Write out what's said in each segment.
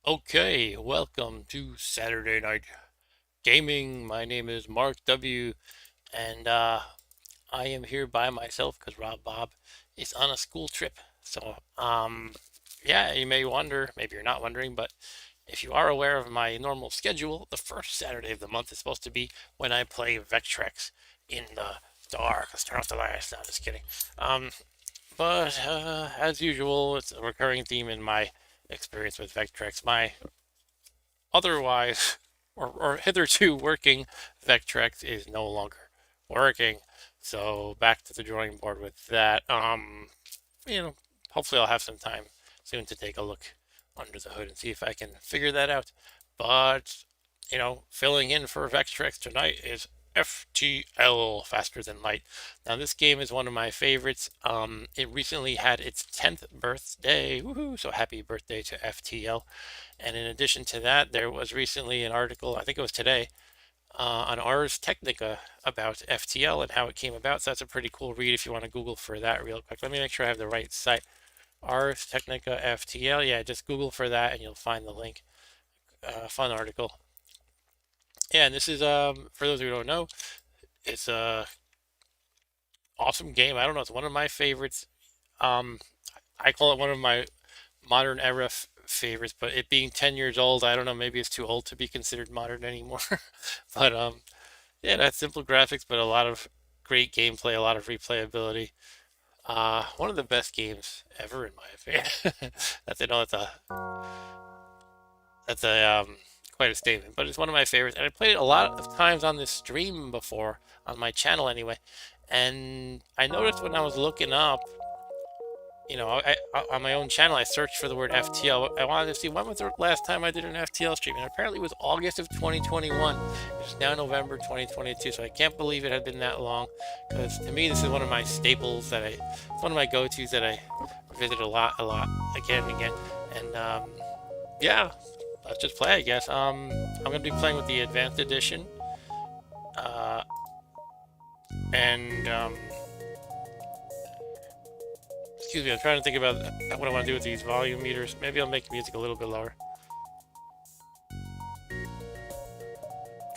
Okay, welcome to Saturday Night Gaming. My name is Mark W. And I am here by myself because Rob Bob is on a school trip. So, yeah, you may wonder, maybe you're not wondering, but if you are aware of my normal schedule, the first Saturday of the month is supposed to be when I play Vectrex in the dark. Let's turn off the lights. No, just kidding. Um, but as usual, it's a recurring theme in my experience with Vectrex. My otherwise or hitherto working Vectrex is no longer working. So back to the drawing board with that. You know, hopefully I'll have some time soon to take a look under the hood and see if I can figure that out. But filling in for Vectrex tonight is FTL, Faster Than Light. Now this game is one of my favorites. It recently had its 10th birthday. Woohoo! So happy birthday to FTL. And in addition to that, there was recently an article, I think it was today, on Ars Technica about FTL and how it came about. So that's a pretty cool read if you want to Google for that real quick. Let me make sure I have the right site. Ars Technica FTL. Yeah, just Google for that and you'll find the link. Fun article. Yeah, and this is for those who don't know, it's a awesome game. I don't know, it's one of my favorites. Um, I call it one of my modern era favorites, but it being 10 years old, I don't know, maybe it's too old to be considered modern anymore. But yeah, that's simple graphics, but a lot of great gameplay, a lot of replayability. One of the best games ever, in my opinion. That's that's a quite a statement, but it's one of my favorites, and I played it a lot of times on this stream before on my channel anyway. And I noticed when I was looking up, on my own channel, I searched for the word FTL. I wanted to see when was the last time I did an FTL stream, and apparently it was August of 2021. It's now November 2022, so I can't believe it had been that long. Because to me, this is one of my staples it's one of my go-tos that I visit a lot, again and again. And yeah, let's just play, I guess. I'm gonna be playing with the Advanced Edition, uh, and excuse me, I'm trying to think about what I want to do with these volume meters. Maybe I'll make music a little bit lower.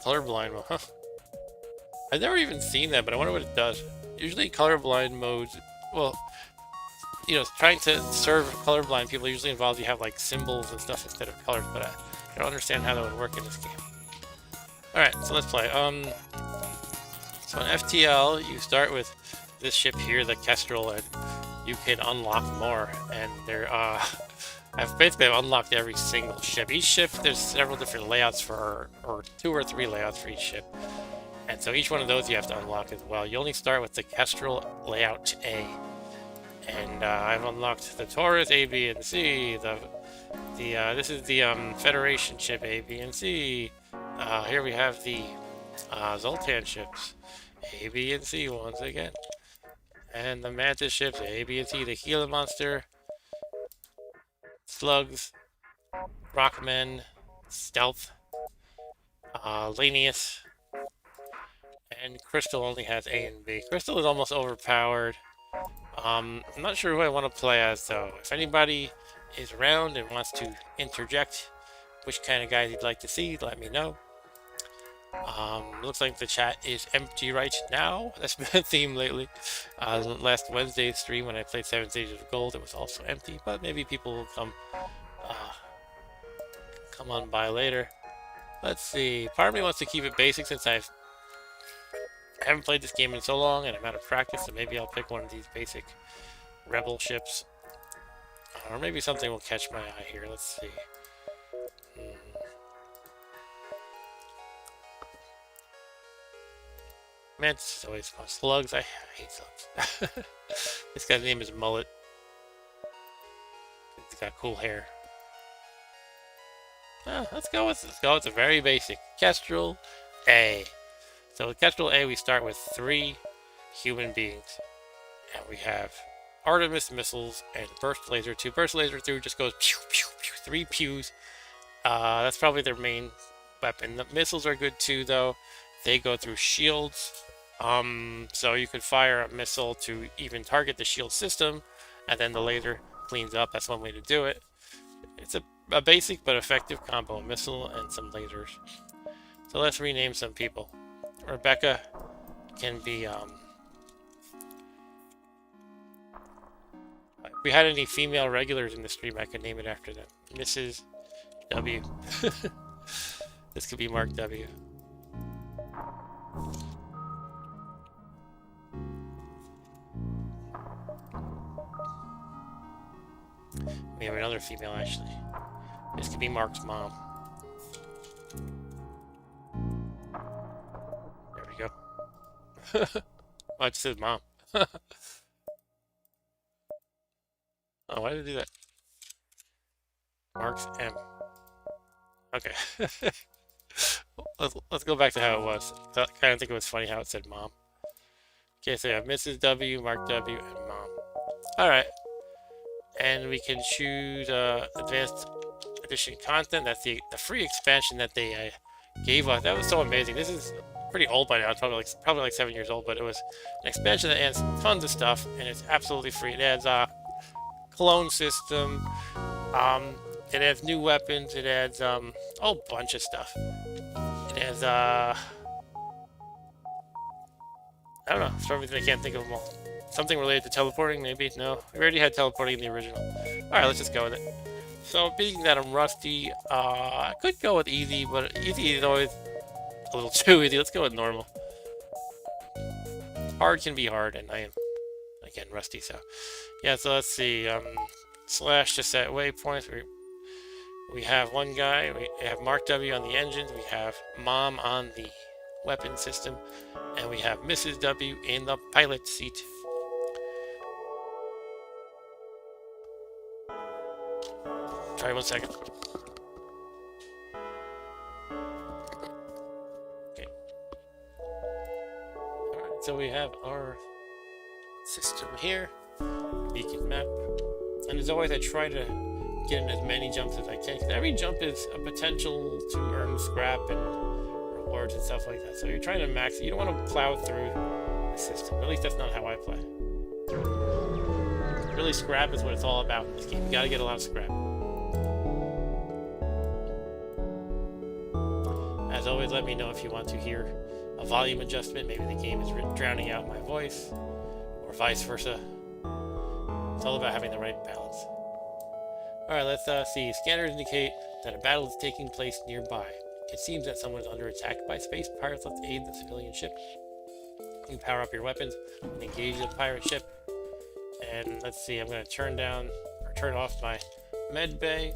Colorblind mode, huh? I've never even seen that, but I wonder what it does. Usually colorblind modes, well, you know, trying to serve colorblind people usually involves you have like symbols and stuff instead of colors, but I don't understand how that would work in this game. Alright, so let's play. So in FTL, you start with this ship here, the Kestrel, and you can unlock more, and I've basically unlocked every single ship. Each ship, there's several different layouts for, or 2 or 3 layouts for each ship. And so each one of those you have to unlock as well. You only start with the Kestrel layout A. And I've unlocked the Taurus A, B, and C. This is the Federation ship A, B, and C. Here we have the Zoltan ships A, B, and C once again. And the Mantis ships A, B, and C. The Gila Monster, Slugs, Rockmen, Stealth, Lanius, and Crystal only has A and B. Crystal is almost overpowered. I'm not sure who I want to play as, though. If anybody is around and wants to interject which kind of guys you'd like to see, let me know. Looks like the chat is empty right now. That's been a theme lately. Last Wednesday's stream when I played 7 Stages of Gold, it was also empty, but maybe people will come on by later. Let's see. Part of me wants to keep it basic since I haven't played this game in so long and I'm out of practice, so maybe I'll pick one of these basic rebel ships. Or maybe something will catch my eye here. Let's see. Mantis is always fun. Slugs, I hate slugs. This guy's name is Mullet. He's got cool hair. Let's go with a very basic Kestrel A. So with Kestrel A, we start with 3 human beings, and we have Artemis missiles and Burst Laser 2. Burst Laser 2 just goes pew pew pew, 3 pews. That's probably their main weapon. The missiles are good too, though. They go through shields. So you could fire a missile to even target the shield system, and then the laser cleans up. That's one way to do it. It's a basic but effective combo, a missile and some lasers. So let's rename some people. Rebecca can be, if we had any female regulars in the stream, I could name it after them. Mrs. W. This could be Mark W. We have another female, actually. This could be Mark's mom. There we go. Oh, it says mom. Oh, why did it do that? Mark's M. Okay. let's go back to how it was. I kind of think it was funny how it said mom. Okay, so we have Mrs. W, Mark W, and mom. Alright. And we can choose Advanced Edition content. That's the free expansion that they gave us. That was so amazing. This is pretty old by now. It's probably like 7 years old, but it was an expansion that adds tons of stuff, and it's absolutely free. It adds clone system. It adds new weapons. It adds a whole bunch of stuff. It adds I don't know. For some reason I can't think of them all. Something related to teleporting, maybe? No. We already had teleporting in the original. Alright, let's just go with it. So, being that I'm rusty, I could go with easy, but easy is always a little too easy. Let's go with normal. Hard can be hard, and I am, again, rusty, so... Yeah, so let's see. Slash to set waypoints. We have one guy. We have Mark W on the engines. We have Mom on the weapon system. And we have Mrs. W in the pilot seat. Sorry, 1 second. Okay. Alright, so we have our system here. Beacon map. And as always, I try to get in as many jumps as I can. Because every jump is a potential to earn scrap and rewards and stuff like that. So you're trying to max it. You don't want to plow through the system. At least that's not how I play. Really, scrap is what it's all about in this game. You gotta get a lot of scrap. As always, let me know if you want to hear a volume adjustment. Maybe the game is drowning out my voice, or vice versa. It's all about having the right balance. Alright, let's see. Scanners indicate that a battle is taking place nearby. It seems that someone is under attack by space pirates. Let's aid the civilian ship. You power up your weapons and engage the pirate ship. And let's see, I'm going to turn off my med bay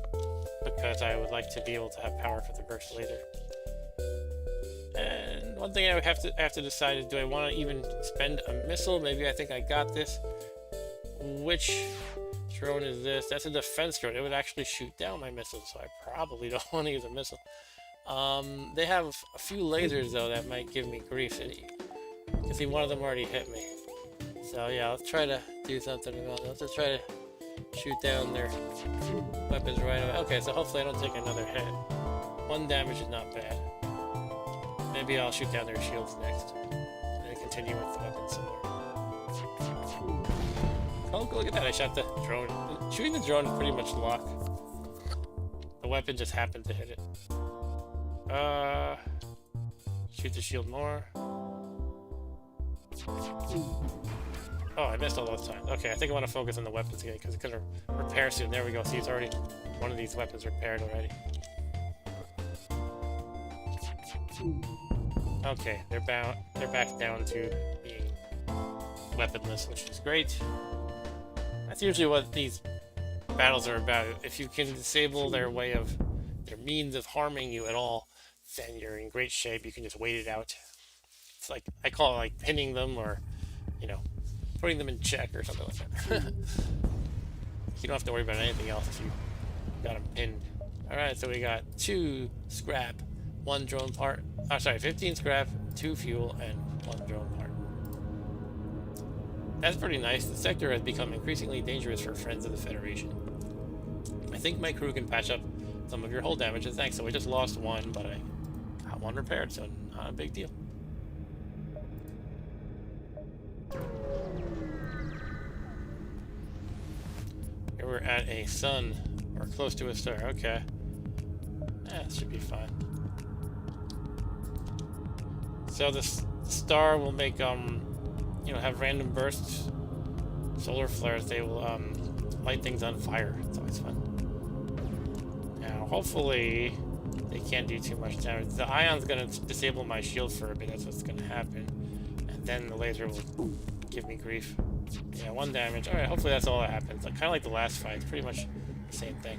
because I would like to be able to have power for the burst laser. And one thing I would have to decide is, do I want to even spend a missile? Maybe I think I got this. Which drone is this? That's a defense drone. It would actually shoot down my missiles, so I probably don't want to use a missile. They have a few lasers though that might give me grief. You can see one of them already hit me. So yeah, let's try to do something about it. Let's just try to shoot down their weapons right away. Okay, so hopefully I don't take another hit. 1 damage is not bad. Maybe I'll shoot down their shields next. And then continue with the weapons some more. Oh, look at that, I shot the drone. Shooting the drone is pretty much luck. The weapon just happened to hit it. Shoot the shield more. Oh, I missed all those times. Okay, I think I want to focus on the weapons again because it's going to repair soon. There we go. See, it's already one of these weapons repaired already. Okay, they're back down to being weaponless, which is great. That's usually what these battles are about. If you can disable their means of harming you at all, then you're in great shape. You can just wait it out. It's like, I call it like pinning them, or, you know, putting them in check or something like that. You don't have to worry about anything else if you got them pinned. Alright, so we got 2 scrap, 1 drone part. Oh, sorry, 15 scrap, 2 fuel, and 1 drone part. That's pretty nice. The sector has become increasingly dangerous for friends of the Federation. I think my crew can patch up some of your hull damage, and thanks. So we just lost 1, but I got 1 repaired, so not a big deal. Here we're at a sun, or close to a star. Okay. That should be fine. So the star will make, you know, have random bursts, solar flares. They will light things on fire. It's always fun. Now, hopefully, they can't do too much damage. The ion's going to disable my shield for a bit. That's what's going to happen. And then the laser will give me grief. Yeah, 1 damage. Alright, hopefully that's all that happens. Like, kind of like the last fight. It's pretty much the same thing.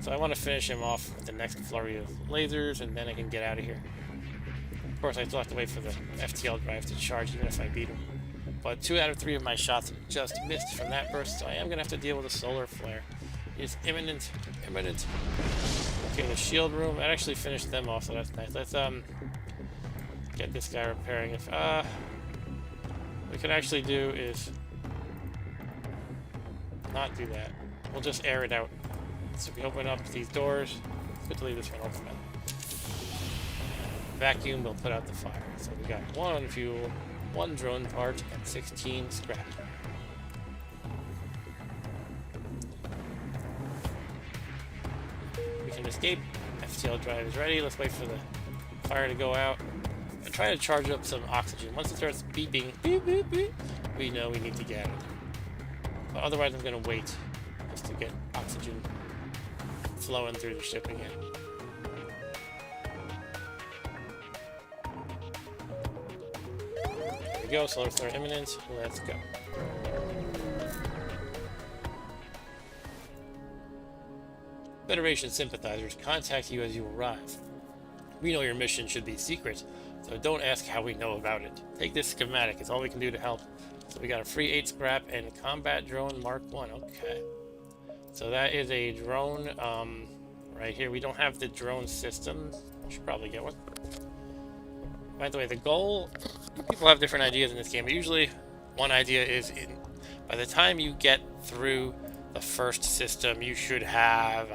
So I want to finish him off with the next flurry of lasers, and then I can get out of here. Of course, I still have to wait for the FTL drive to charge, even if I beat him. But 2 out of 3 of my shots just missed from that burst, so I am going to have to deal with a solar flare. It's imminent. Imminent. Okay, the shield room. I actually finished them off, so that's nice. Let's get this guy repairing. If what we could actually do is not do that. We'll just air it out. So we open up these doors. It's good to leave this one open. Vacuum will put out the fire. So we got 1 fuel, 1 drone part, and 16 scrap. We can escape. FTL drive is ready. Let's wait for the fire to go out and try to charge up some oxygen. Once it starts beeping, beep, beep, beep, we know we need to get out of there. But otherwise, I'm going to wait just to get oxygen flowing through the ship again. There we go, solar flare imminent. Let's go. Federation sympathizers contact you as you arrive. We know your mission should be secret, so don't ask how we know about it. Take this schematic, it's all we can do to help. So we got a free 8 scrap and combat drone Mark 1. Okay. So that is a drone right here. We don't have the drone system. I should probably get one. By the way, the goal, people have different ideas in this game, but usually one idea is by the time you get through the first system, you should have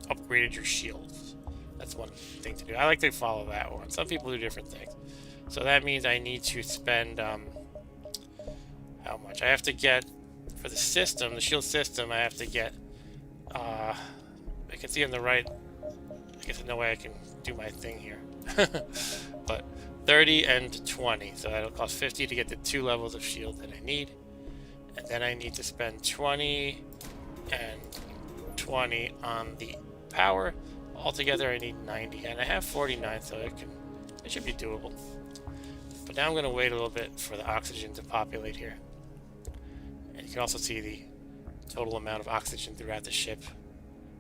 upgraded your shields. That's one thing to do. I like to follow that one. Some people do different things. So that means I need to spend, how much? I have to get, for the system, the shield system, I have to get, I can see on the right, I guess there's no way I can do my thing here. But 30 and 20, so that'll cost 50 to get the 2 levels of shield that I need. And then I need to spend 20 and 20 on the power. Altogether I need 90, and I have 49, so it should be doable. But now I'm going to wait a little bit for the oxygen to populate here. And you can also see the total amount of oxygen throughout the ship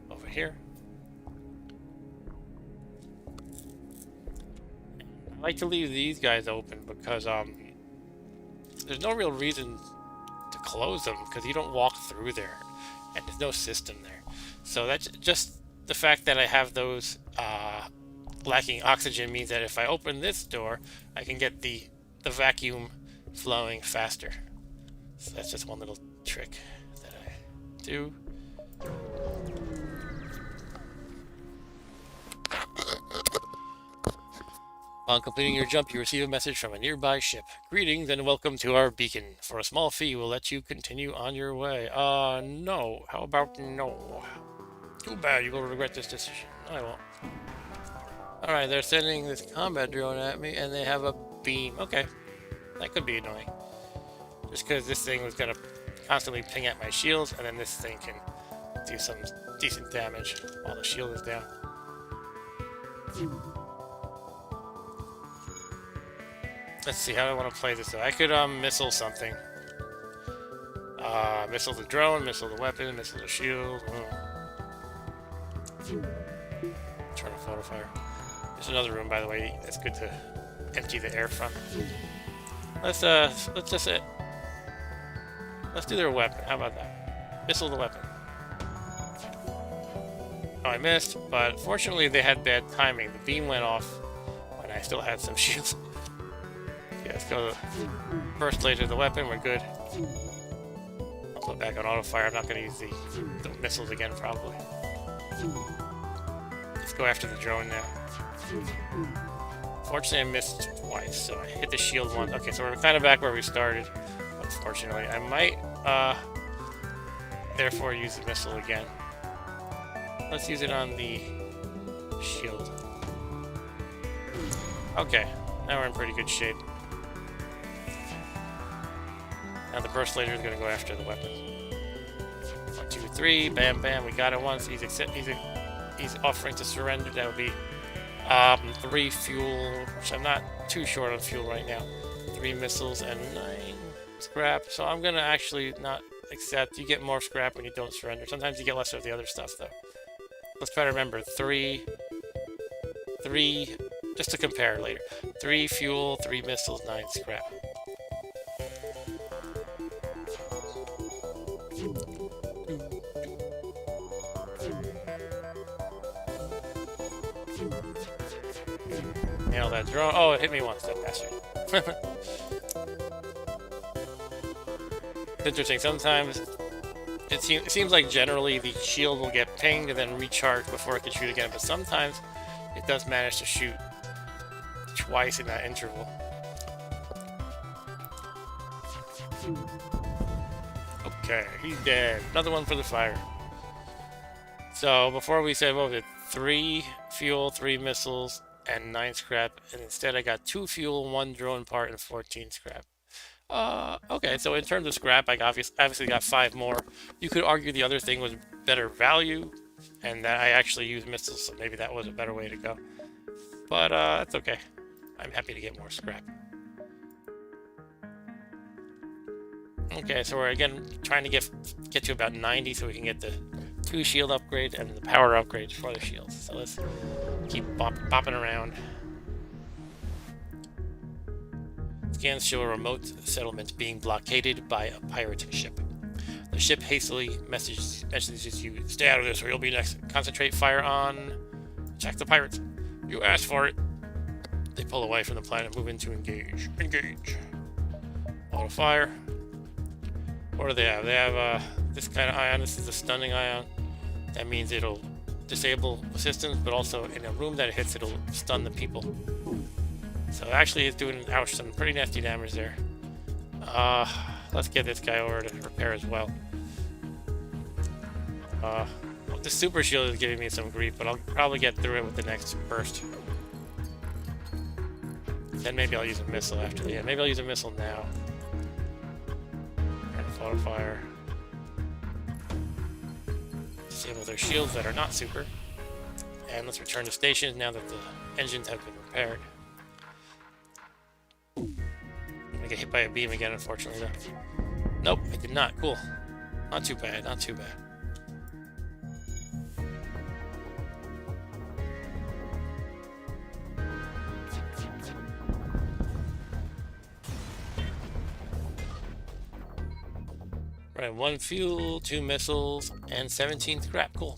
over here. I like to leave these guys open because there's no real reason to close them, because you don't walk through there and there's no system there. So that's just the fact that I have those lacking oxygen means that if I open this door, I can get the vacuum flowing faster. So that's just one little trick that I do. On completing your jump, you receive a message from a nearby ship. Greetings and welcome to our beacon. For a small fee, we'll let you continue on your way. No. How about no? Too bad, you will regret this decision. I won't. Alright, they're sending this combat drone at me, and they have a beam. Okay, that could be annoying. Just because this thing was going to constantly ping at my shields, and then this thing can do some decent damage while the shield is down. Let's see, how do I want to play this though? I could missile something. Missile the drone, missile the weapon, missile the shield. Turn a photo fire. There's another room, by the way. It's good to empty the air from. Let's do their weapon. How about that? Missile the weapon. Oh, I missed, but fortunately they had bad timing. The beam went off when I still had some shields. Yeah, let's go burst laser the weapon. We're good. I'll put back on auto fire. I'm not going to use the missiles again, probably. Let's go after the drone now. Fortunately, I missed twice, so I hit the shield once. Okay, so we're kind of back where we started. Unfortunately, I might therefore use the missile again. Let's use it on the shield. Okay, now we're in pretty good shape. Now the burst laser is going to go after the weapon. 1, 2, 3, bam, bam. We got it once. He's offering to surrender. That would be 3 fuel, which I'm not too short on fuel right now. 3 missiles and 9 scrap. So I'm going to actually not accept. You get more scrap when you don't surrender. Sometimes you get less of the other stuff, though. Let's try to remember 3, just to compare later. 3 fuel, 3 missiles, 9 scrap. Nail that drone. Oh, it hit me once, that bastard. It's interesting. Sometimes it seems like generally the shield will get pinged and then recharge before it can shoot again, but sometimes it does manage to shoot twice in that interval. Okay, he's dead. Another one for the fire. So before we said, what was it? 3 fuel, 3 missiles, and 9 scrap, and instead I got 2 fuel, 1 drone part, and 14 scrap. Okay, so in terms of scrap, I obviously got 5 more. You could argue the other thing was better value, and that I actually used missiles, so maybe that was a better way to go. But that's okay. I'm happy to get more scrap. Okay, so we're again trying to get to about 90 so we can get the 2 shield upgrade and the power upgrades for the shields. So let's keep bopping around. Scans show a remote settlement being blockaded by a pirate ship. The ship hastily messages you, stay out of this or you'll be next. Concentrate fire on... Check the pirates. You asked for it. They pull away from the planet and move into engage. Engage. Auto fire. What do they have? They have this kind of ion. This is a stunning ion. That means it'll disable systems, but also in a room that it hits, it'll stun the people. So actually it's doing, ouch, some pretty nasty damage there. Let's get this guy over to repair as well. the super shield is giving me some grief, but I'll probably get through it with the next burst. Then maybe I'll use a missile after the end. Maybe I'll use a missile now. And photo fire. Disable their shields that are not super. And let's return to station now that the engines have been repaired. I'm gonna get hit by a beam again, unfortunately, though. Nope, I did not. Cool. Not too bad, not too bad. Right, 1 fuel, 2 missiles, and 17 scrap. Cool.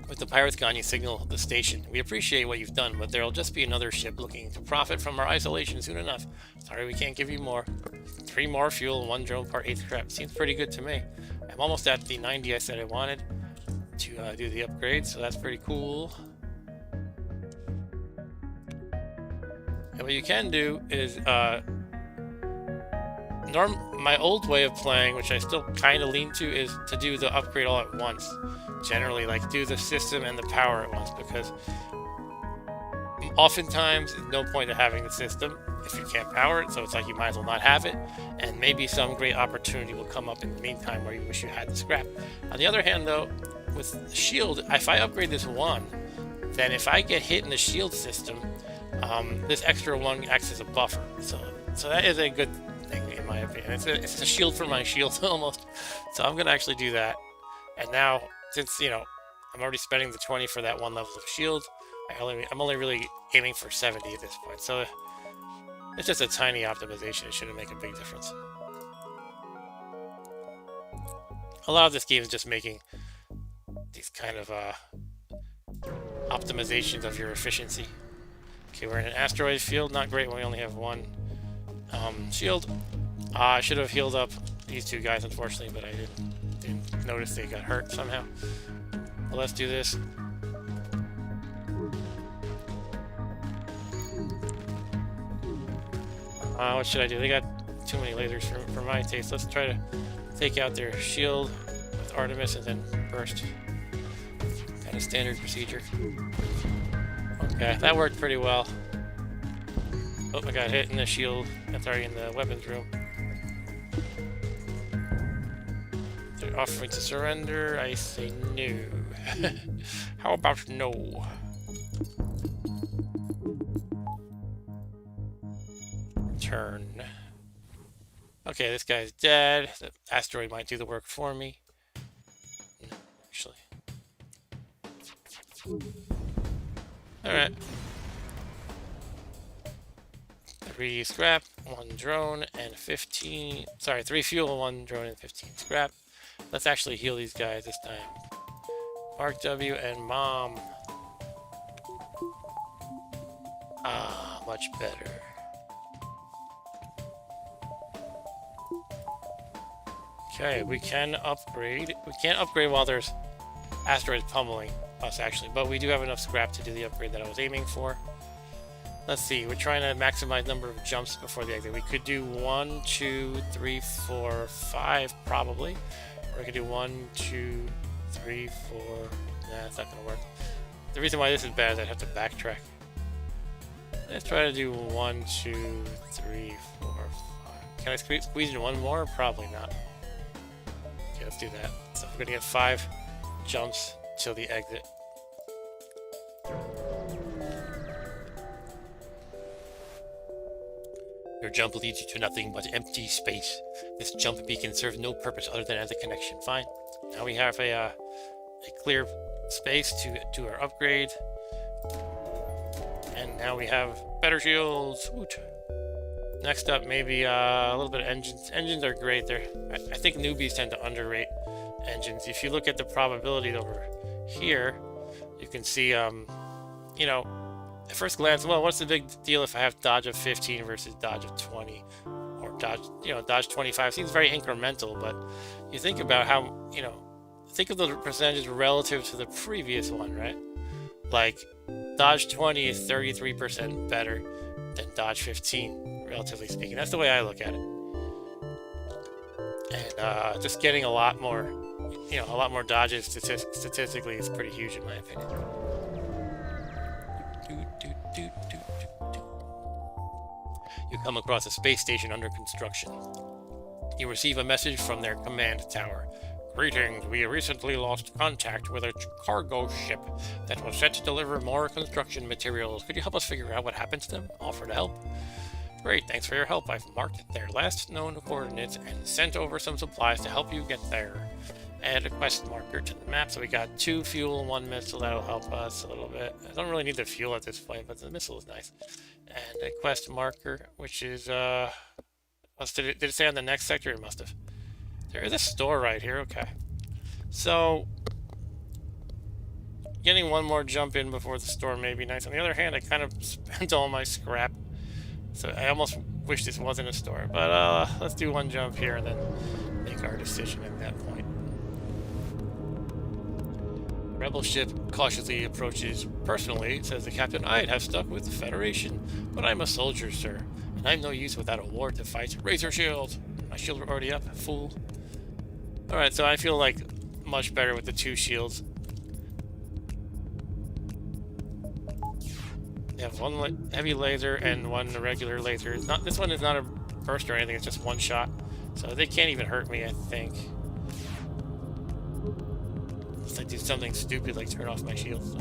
With the pirates gone, you signal the station. We appreciate what you've done, but there'll just be another ship looking to profit from our isolation soon enough. Sorry we can't give you more. 3 more fuel, 1 drone part, 8 scrap. Seems pretty good to me. I'm almost at the 90 I said I wanted to do the upgrade, so that's pretty cool. And what you can do is my old way of playing, which I still kind of lean to, is to do the upgrade all at once. Generally, like, do the system and the power at once, because oftentimes there's no point to having the system if you can't power it, so it's like you might as well not have it, and maybe some great opportunity will come up in the meantime where you wish you had the scrap. On the other hand, though, with the shield, if I upgrade this 1, then if I get hit in the shield system, this extra 1 acts as a buffer, so that is a good thing in my opinion. It's a shield for my shield almost, so I'm gonna actually do that. And now, since, you know, I'm already spending the 20 for that 1 level of shield, I'm only really aiming for 70 at this point, so it's just a tiny optimization. It shouldn't make a big difference. A lot of this game is just making these kind of optimizations of your efficiency. Okay, we're in an asteroid field. Not great when we only have 1 shield. I should have healed up these 2 guys, unfortunately, but I didn't notice they got hurt somehow. Well, let's do this. What should I do? They got too many lasers for my taste. Let's try to take out their shield with Artemis and then burst. Kind of standard procedure. Okay, that worked pretty well. Oh, I got hit in the shield. That's already in the weapons room. They're offering to surrender. I say no. How about no? Turn. Okay, this guy's dead. The asteroid might do the work for me. No, actually. Alright. 3 scrap, 1 drone, and 15... Sorry, 3 fuel, 1 drone, and 15 scrap. Let's actually heal these guys this time. Mark W and Mom. Ah, much better. Okay, we can upgrade. We can't upgrade while there's asteroids pummeling us, actually, but we do have enough scrap to do the upgrade that I was aiming for. Let's see, we're trying to maximize number of jumps before the exit. We could do 1, 2, 3, 4, 5, probably. Or we could do 1, 2, 3, 4. Nah, it's not gonna work. The reason why this is bad is I'd have to backtrack. Let's try to do 1, 2, 3, 4, 5. Can I squeeze in 1 more? Probably not. Okay, let's do that. So we're gonna get 5 jumps till the exit. Your jump leads you to nothing but empty space. This jump beacon serves no purpose other than as a connection. Fine. Now we have a clear space to do our upgrade. And now we have better shields. Woot. Next up, maybe a little bit of engines. Engines are great. I think newbies tend to underrate engines. If you look at the probabilities over here, you can see, you know, at first glance, well, what's the big deal if I have dodge of 15 versus dodge of 20, or dodge, you know, dodge 25? Seems very incremental, but you think about how, you know, think of the percentages relative to the previous one, right? Like, dodge 20 is 33% better than dodge 15, relatively speaking. That's the way I look at it. And just getting a lot more, you know, a lot more dodges. Statistically, it's pretty huge in my opinion. You come across a space station under construction. You receive a message from their command tower. Greetings, we recently lost contact with a cargo ship that was set to deliver more construction materials. Could you help us figure out what happened to them? Offer to help? Great, thanks for your help. I've marked their last known coordinates and sent over some supplies to help you get there. Add a quest marker to the map. So we got 2 fuel and 1 missile. That'll help us a little bit. I don't really need the fuel at this point, but the missile is nice. And a quest marker, which is, did it say on the next sector? It must have. There is a store right here. Okay. So, getting one more jump in before the store may be nice. On the other hand, I kind of spent all my scrap. So I almost wish this wasn't a store. But let's do one jump here and then make our decision at that point. Rebel ship cautiously approaches. Personally, says the captain, I'd have stuck with the Federation, but I'm a soldier, sir, and I'm no use without a war to fight. Raise your shield! My shield are already up, fool. Alright, so I feel like much better with the 2 shields. They have 1 heavy laser and 1 regular laser. This one is not a burst or anything, it's just 1 shot. So they can't even hurt me, I think. Unless I do something stupid like turn off my shields.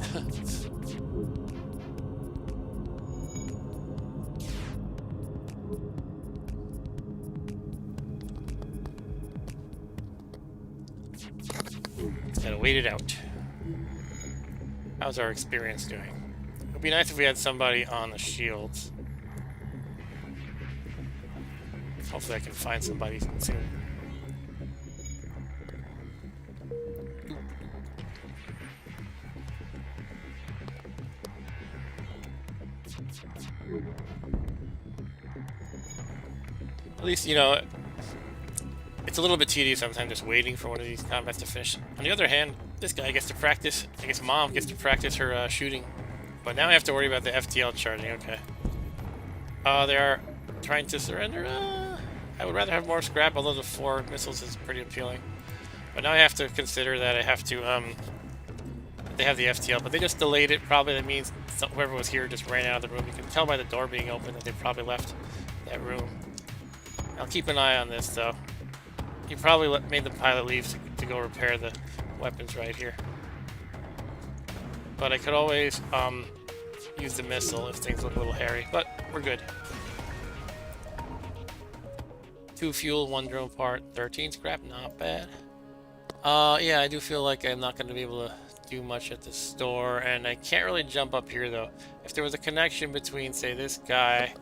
Gotta wait it out. How's our experience doing? It would be nice if we had somebody on the shields. Hopefully I can find somebody soon. At least, you know, it's a little bit tedious sometimes just waiting for one of these combats to finish. On the other hand, this guy gets to practice, I guess Mom gets to practice her shooting. But now I have to worry about the FTL charging, okay. They are trying to surrender. I would rather have more scrap, although the 4 missiles is pretty appealing. But now I have to consider that I have to, they have the FTL, but they just delayed it. Probably that means whoever was here just ran out of the room. You can tell by the door being open that they probably left that room. I'll keep an eye on this, though. You probably made the pilot leave to go repair the weapons right here. But I could always use the missile if things look a little hairy, but we're good. 2 fuel, 1 drone part, 13 scrap, not bad. Yeah, I do feel like I'm not going to be able to do much at the store, and I can't really jump up here, though. If there was a connection between, say, this guy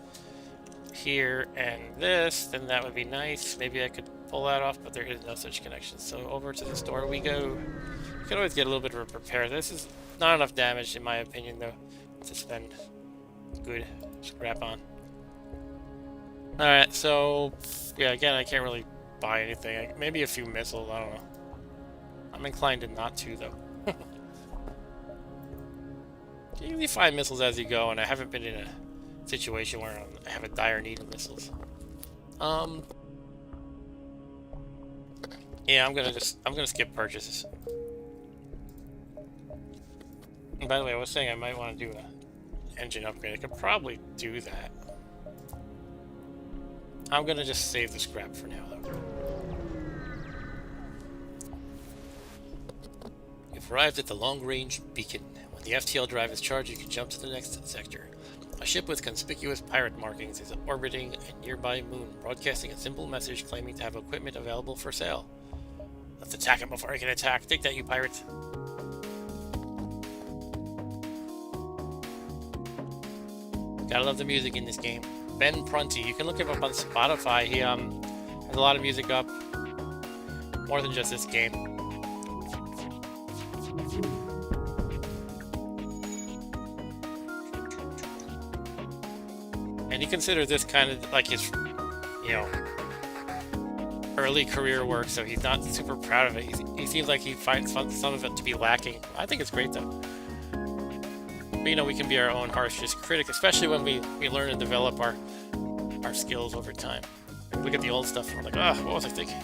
here and this, then that would be nice. Maybe I could pull that off, but there is no such connection. So over to the store we go. You can always get a little bit of a repair. This is not enough damage, in my opinion, though, to spend good scrap on. Alright, so yeah, again, I can't really buy anything. Maybe a few missiles, I don't know. I'm inclined to not to, though. You usually find missiles as you go, and I haven't been in a situation where I have a dire need of missiles. Yeah, I'm gonna skip purchases. And by the way, I was saying I might want to do an engine upgrade. I could probably do that. I'm gonna just save the scrap for now, though. You've arrived at the long-range beacon. When the FTL drive is charged, you can jump to the next sector. A ship with conspicuous pirate markings is orbiting a nearby moon, broadcasting a simple message claiming to have equipment available for sale. Let's attack him before I can attack. Take that, you pirates. Gotta love the music in this game. Ben Prunty. You can look him up on Spotify. He has a lot of music up. More than just this game. And he considers this kind of like his, you know, early career work, so he's not super proud of it. He seems like he finds some of it to be lacking. I think it's great, though. But, you know, we can be our own harshest critic, especially when we learn and develop our skills over time. Look at the old stuff, and we're like, what was I thinking?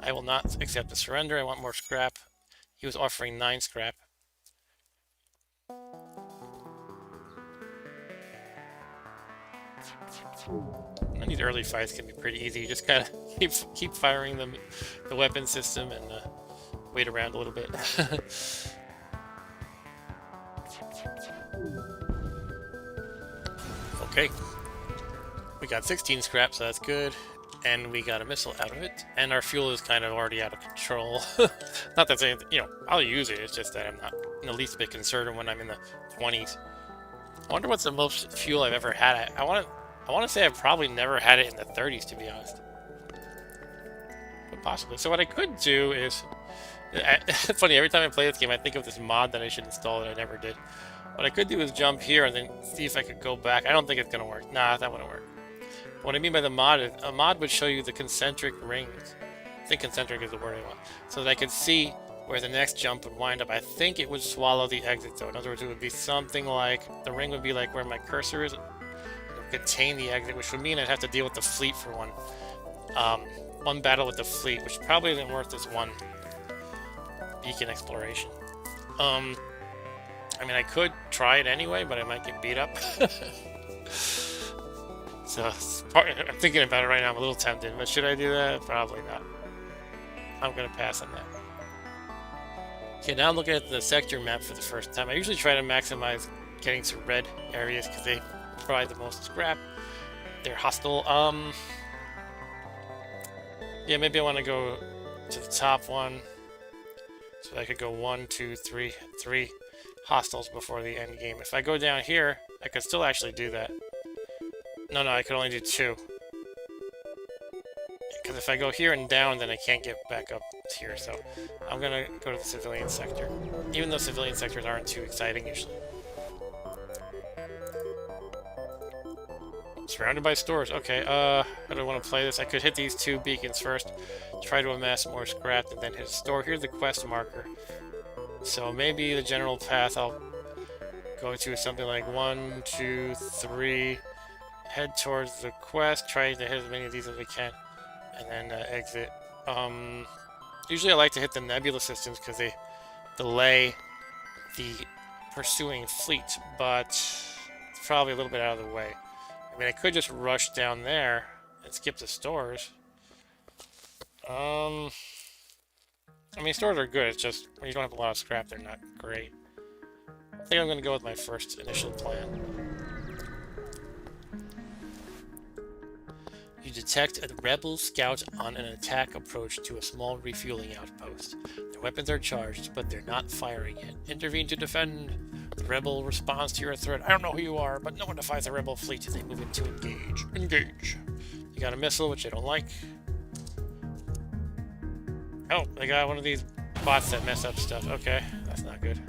I I will not accept the surrender. I want more scrap. He was offering 9 scrap. And these early fights can be pretty easy. You just gotta keep firing the weapon system and wait around a little bit. Okay, we got 16 scrap, so that's good. And we got a missile out of it. And our fuel is kind of already out of control. Not that saying, you know, I'll use it. It's just that I'm not in the least bit concerned when I'm in the 20s. I wonder what's the most fuel I've ever had. I want to say I've probably never had it in the 30s, to be honest. But possibly. So what I could do is... It's funny, every time I play this game, I think of this mod that I should install that I never did. What I could do is jump here and then see if I could go back. I don't think it's going to work. Nah, that wouldn't work. What I mean by the mod is, a mod would show you the concentric rings. I think concentric is the word I want. So that I could see where the next jump would wind up. I think it would swallow the exit zone. In other words, it would be something like, the ring would be like where my cursor is. It would contain the exit, which would mean I'd have to deal with the fleet for one. One battle with the fleet, which probably isn't worth this one beacon exploration. I mean, I could try it anyway, but I might get beat up. So, I'm thinking about it right now. I'm a little tempted, but should I do that? Probably not. I'm going to pass on that. Okay, now I'm looking at the sector map for the first time. I usually try to maximize getting to red areas because they provide the most scrap. They're hostile. Yeah, maybe I want to go to the top one. So I could go 1, 2, 3 hostiles before the end game. If I go down here, I could still actually do that. No, I could only do 2. Because if I go here and down, then I can't get back up here. So I'm going to go to the civilian sector. Even though civilian sectors aren't too exciting usually. Surrounded by stores. Okay, how do I want to play this? I could hit these 2 beacons first. Try to amass more scrap and then hit a store. Here's the quest marker. So maybe the general path I'll go to is something like 1, 2, 3. Head towards the quest, try to hit as many of these as I can, and then exit. Usually I like to hit the nebula systems because they delay the pursuing fleet, but it's probably a little bit out of the way. I mean, I could just rush down there and skip the stores. I mean, stores are good, it's just when you don't have a lot of scrap, they're not great. I think I'm going to go with my first initial plan. You detect a rebel scout on an attack approach to a small refueling outpost. Their weapons are charged, but they're not firing yet. Intervene to defend. The rebel responds to your threat. I don't know who you are, but no one defies a rebel fleet as they move into engage. Engage. You got a missile, which I don't like. Oh, they got one of these bots that mess up stuff. Okay, that's not good.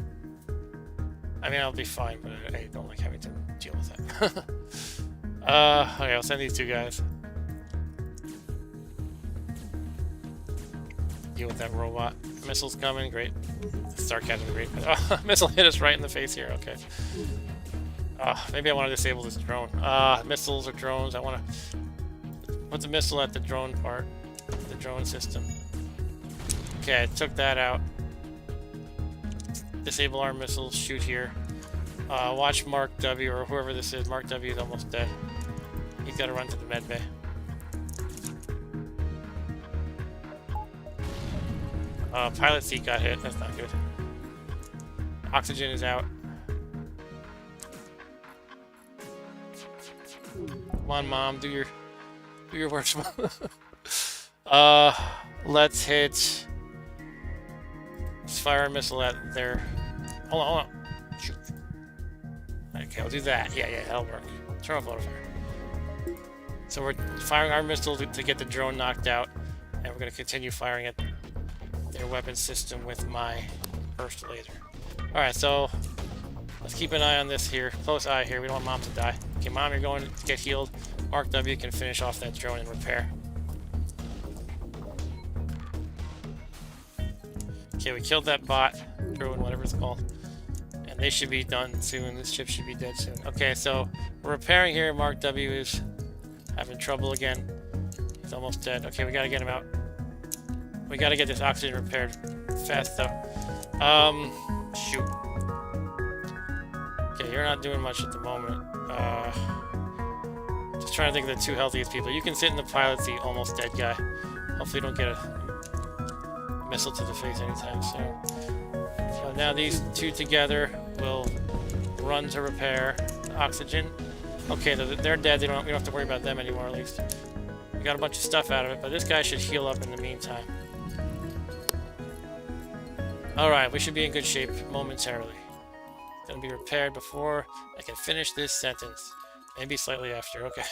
I mean, I'll be fine, but I don't like having to deal with that. Okay, I'll send these 2 guys. Deal with that robot. Missile's coming, great. Sarcasm, great. Oh, missile hit us right in the face here, okay. Maybe I want to disable this drone. Missiles or drones, I want to put the missile at the drone part, the drone system. Okay, I took that out. Disable our missiles, shoot here. Watch Mark W, or whoever this is. Mark W is almost dead. He's got to run to the med bay. Pilot seat got hit. That's not good. Oxygen is out. Come on, Mom. Do your work. Let's hit. Let's fire a missile at there. Hold on. Shoot. Okay, I'll do that. Yeah, that'll work. Turn off auto fire. So we're firing our missile to get the drone knocked out, and we're going to continue firing at their weapon system with my burst laser. Alright, so let's keep an eye on this here. Close eye here. We don't want Mom to die. Okay, Mom, you're going to get healed. Mark W can finish off that drone and repair. Okay, we killed that bot, drone, whatever it's called. And they should be done soon. This ship should be dead soon. Okay, so we're repairing here. Mark W is having trouble again. He's almost dead. Okay, we gotta get him out. We gotta get this oxygen repaired fast though. Shoot. Okay, you're not doing much at the moment. Just trying to think of the two healthiest people. You can sit in the pilot seat, almost dead guy. Hopefully you don't get a missile to the face anytime soon. So now these two together will run to repair the oxygen. Okay, they're dead. We don't have to worry about them anymore, at least. We got a bunch of stuff out of it, but this guy should heal up in the meantime. Alright, we should be in good shape momentarily. It's gonna be repaired before I can finish this sentence. Maybe slightly after, okay.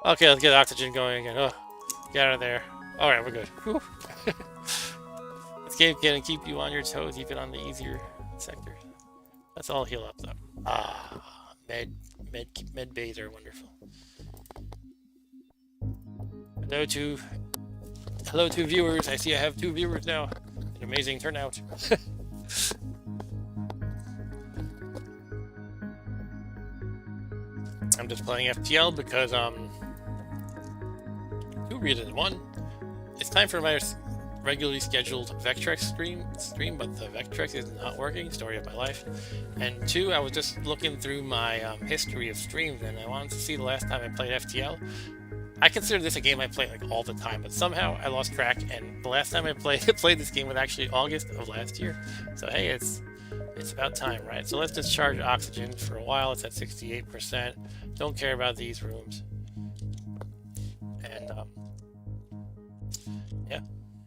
Okay, let's get oxygen going again. Oh, get out of there. Alright, we're good. This game can keep you on your toes, even on the easier sectors. Let's all heal up though. Ah, med bays are wonderful. Hello to viewers. I see I have 2 viewers now. An amazing turnout. I'm just playing FTL because 2 reasons. 1, it's time for my regularly scheduled Vectrex stream, but the Vectrex is not working. Story of my life. And 2, I was just looking through my history of streams, and I wanted to see the last time I played FTL. I consider this a game I play like all the time, but somehow I lost track, and the last time I played this game was actually August of last year. So hey, it's about time, right? So let's discharge oxygen for a while. It's at 68%. Don't care about these rooms. And yeah,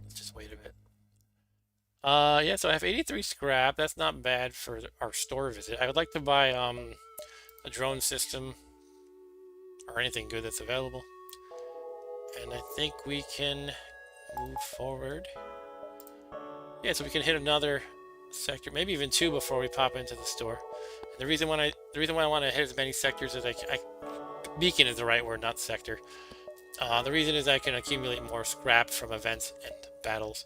let's just wait a bit. Yeah, so I have 83 scrap. That's not bad for our store visit. I would like to buy a drone system or anything good that's available. And I think we can move forward. Yeah, so we can hit another sector, maybe even 2 before we pop into the store. And the reason why I want to hit as many sectors as beacon is the right word, not sector. The reason is I can accumulate more scrap from events and battles,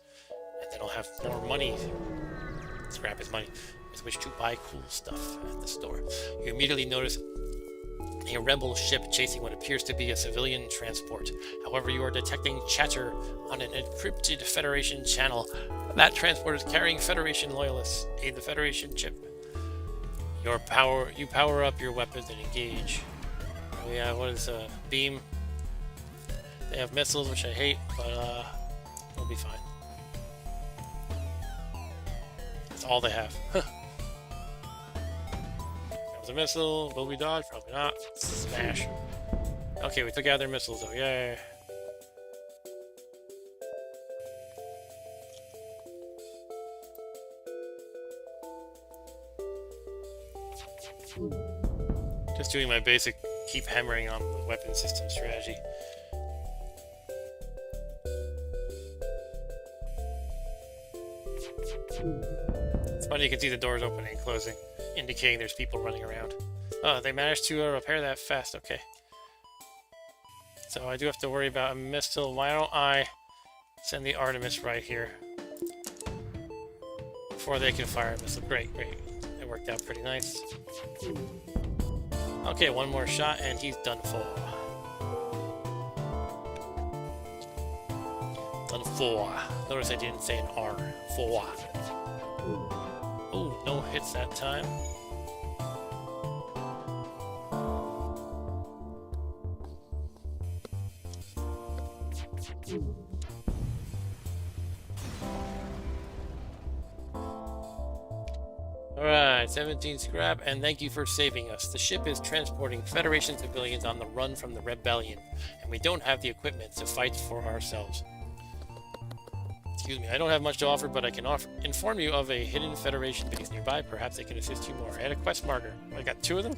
and then I'll have more money. Scrap is money. With which to buy cool stuff at the store. You immediately notice a rebel ship chasing what appears to be a civilian transport. However, you are detecting chatter on an encrypted Federation channel. That transport is carrying Federation loyalists. Aid the Federation ship. You power up your weapons and engage. Oh yeah, what is a beam? They have missiles, which I hate, but we'll be fine. That's all they have. A missile. Will we dodge? Probably not. Smash. Okay, we took out their missiles though. Yay. Just doing my basic keep hammering on the weapon system strategy. It's funny, you can see the doors opening and closing, indicating there's people running around. Oh, they managed to repair that fast. Okay. So I do have to worry about a missile. Why don't I send the Artemis right here before they can fire a missile? Great, great. It worked out pretty nice. Okay, 1 more shot and he's done for. Done for. Notice I didn't say an R. For. Oh, no hits that time. Alright, 17 scrap, and thank you for saving us. The ship is transporting Federation civilians on the run from the rebellion, and we don't have the equipment to fight for ourselves. Excuse me, I don't have much to offer, but I can inform you of a hidden Federation base nearby. Perhaps they can assist you more. Add a quest marker. I got 2 of them?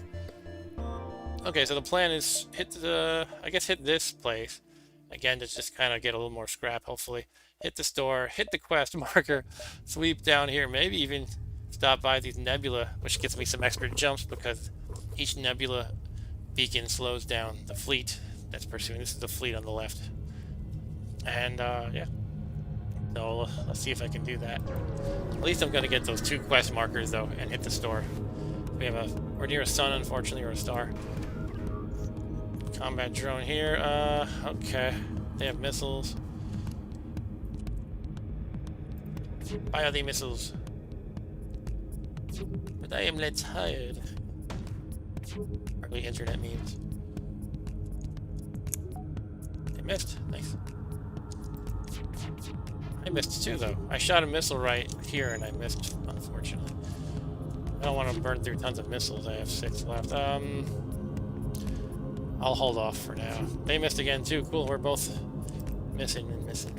Okay, so the plan is hit this place. Again, to just kind of get a little more scrap, hopefully. Hit the store, hit the quest marker, sweep down here, maybe even stop by these nebula, which gets me some extra jumps because each nebula beacon slows down the fleet that's pursuing. This is the fleet on the left. And, yeah. So let's see if I can do that. At least I'm going to get those 2 quest markers, though, and hit the store. We're near a sun, unfortunately, or a star. Combat drone here. Okay. They have missiles. Fire the missiles. But I am less tired. Probably internet memes. I missed. Nice. I missed too, though. I shot a missile right here and I missed, unfortunately. I don't want to burn through tons of missiles. I have 6 left. I'll hold off for now. They missed again too. Cool. We're both missing and missing.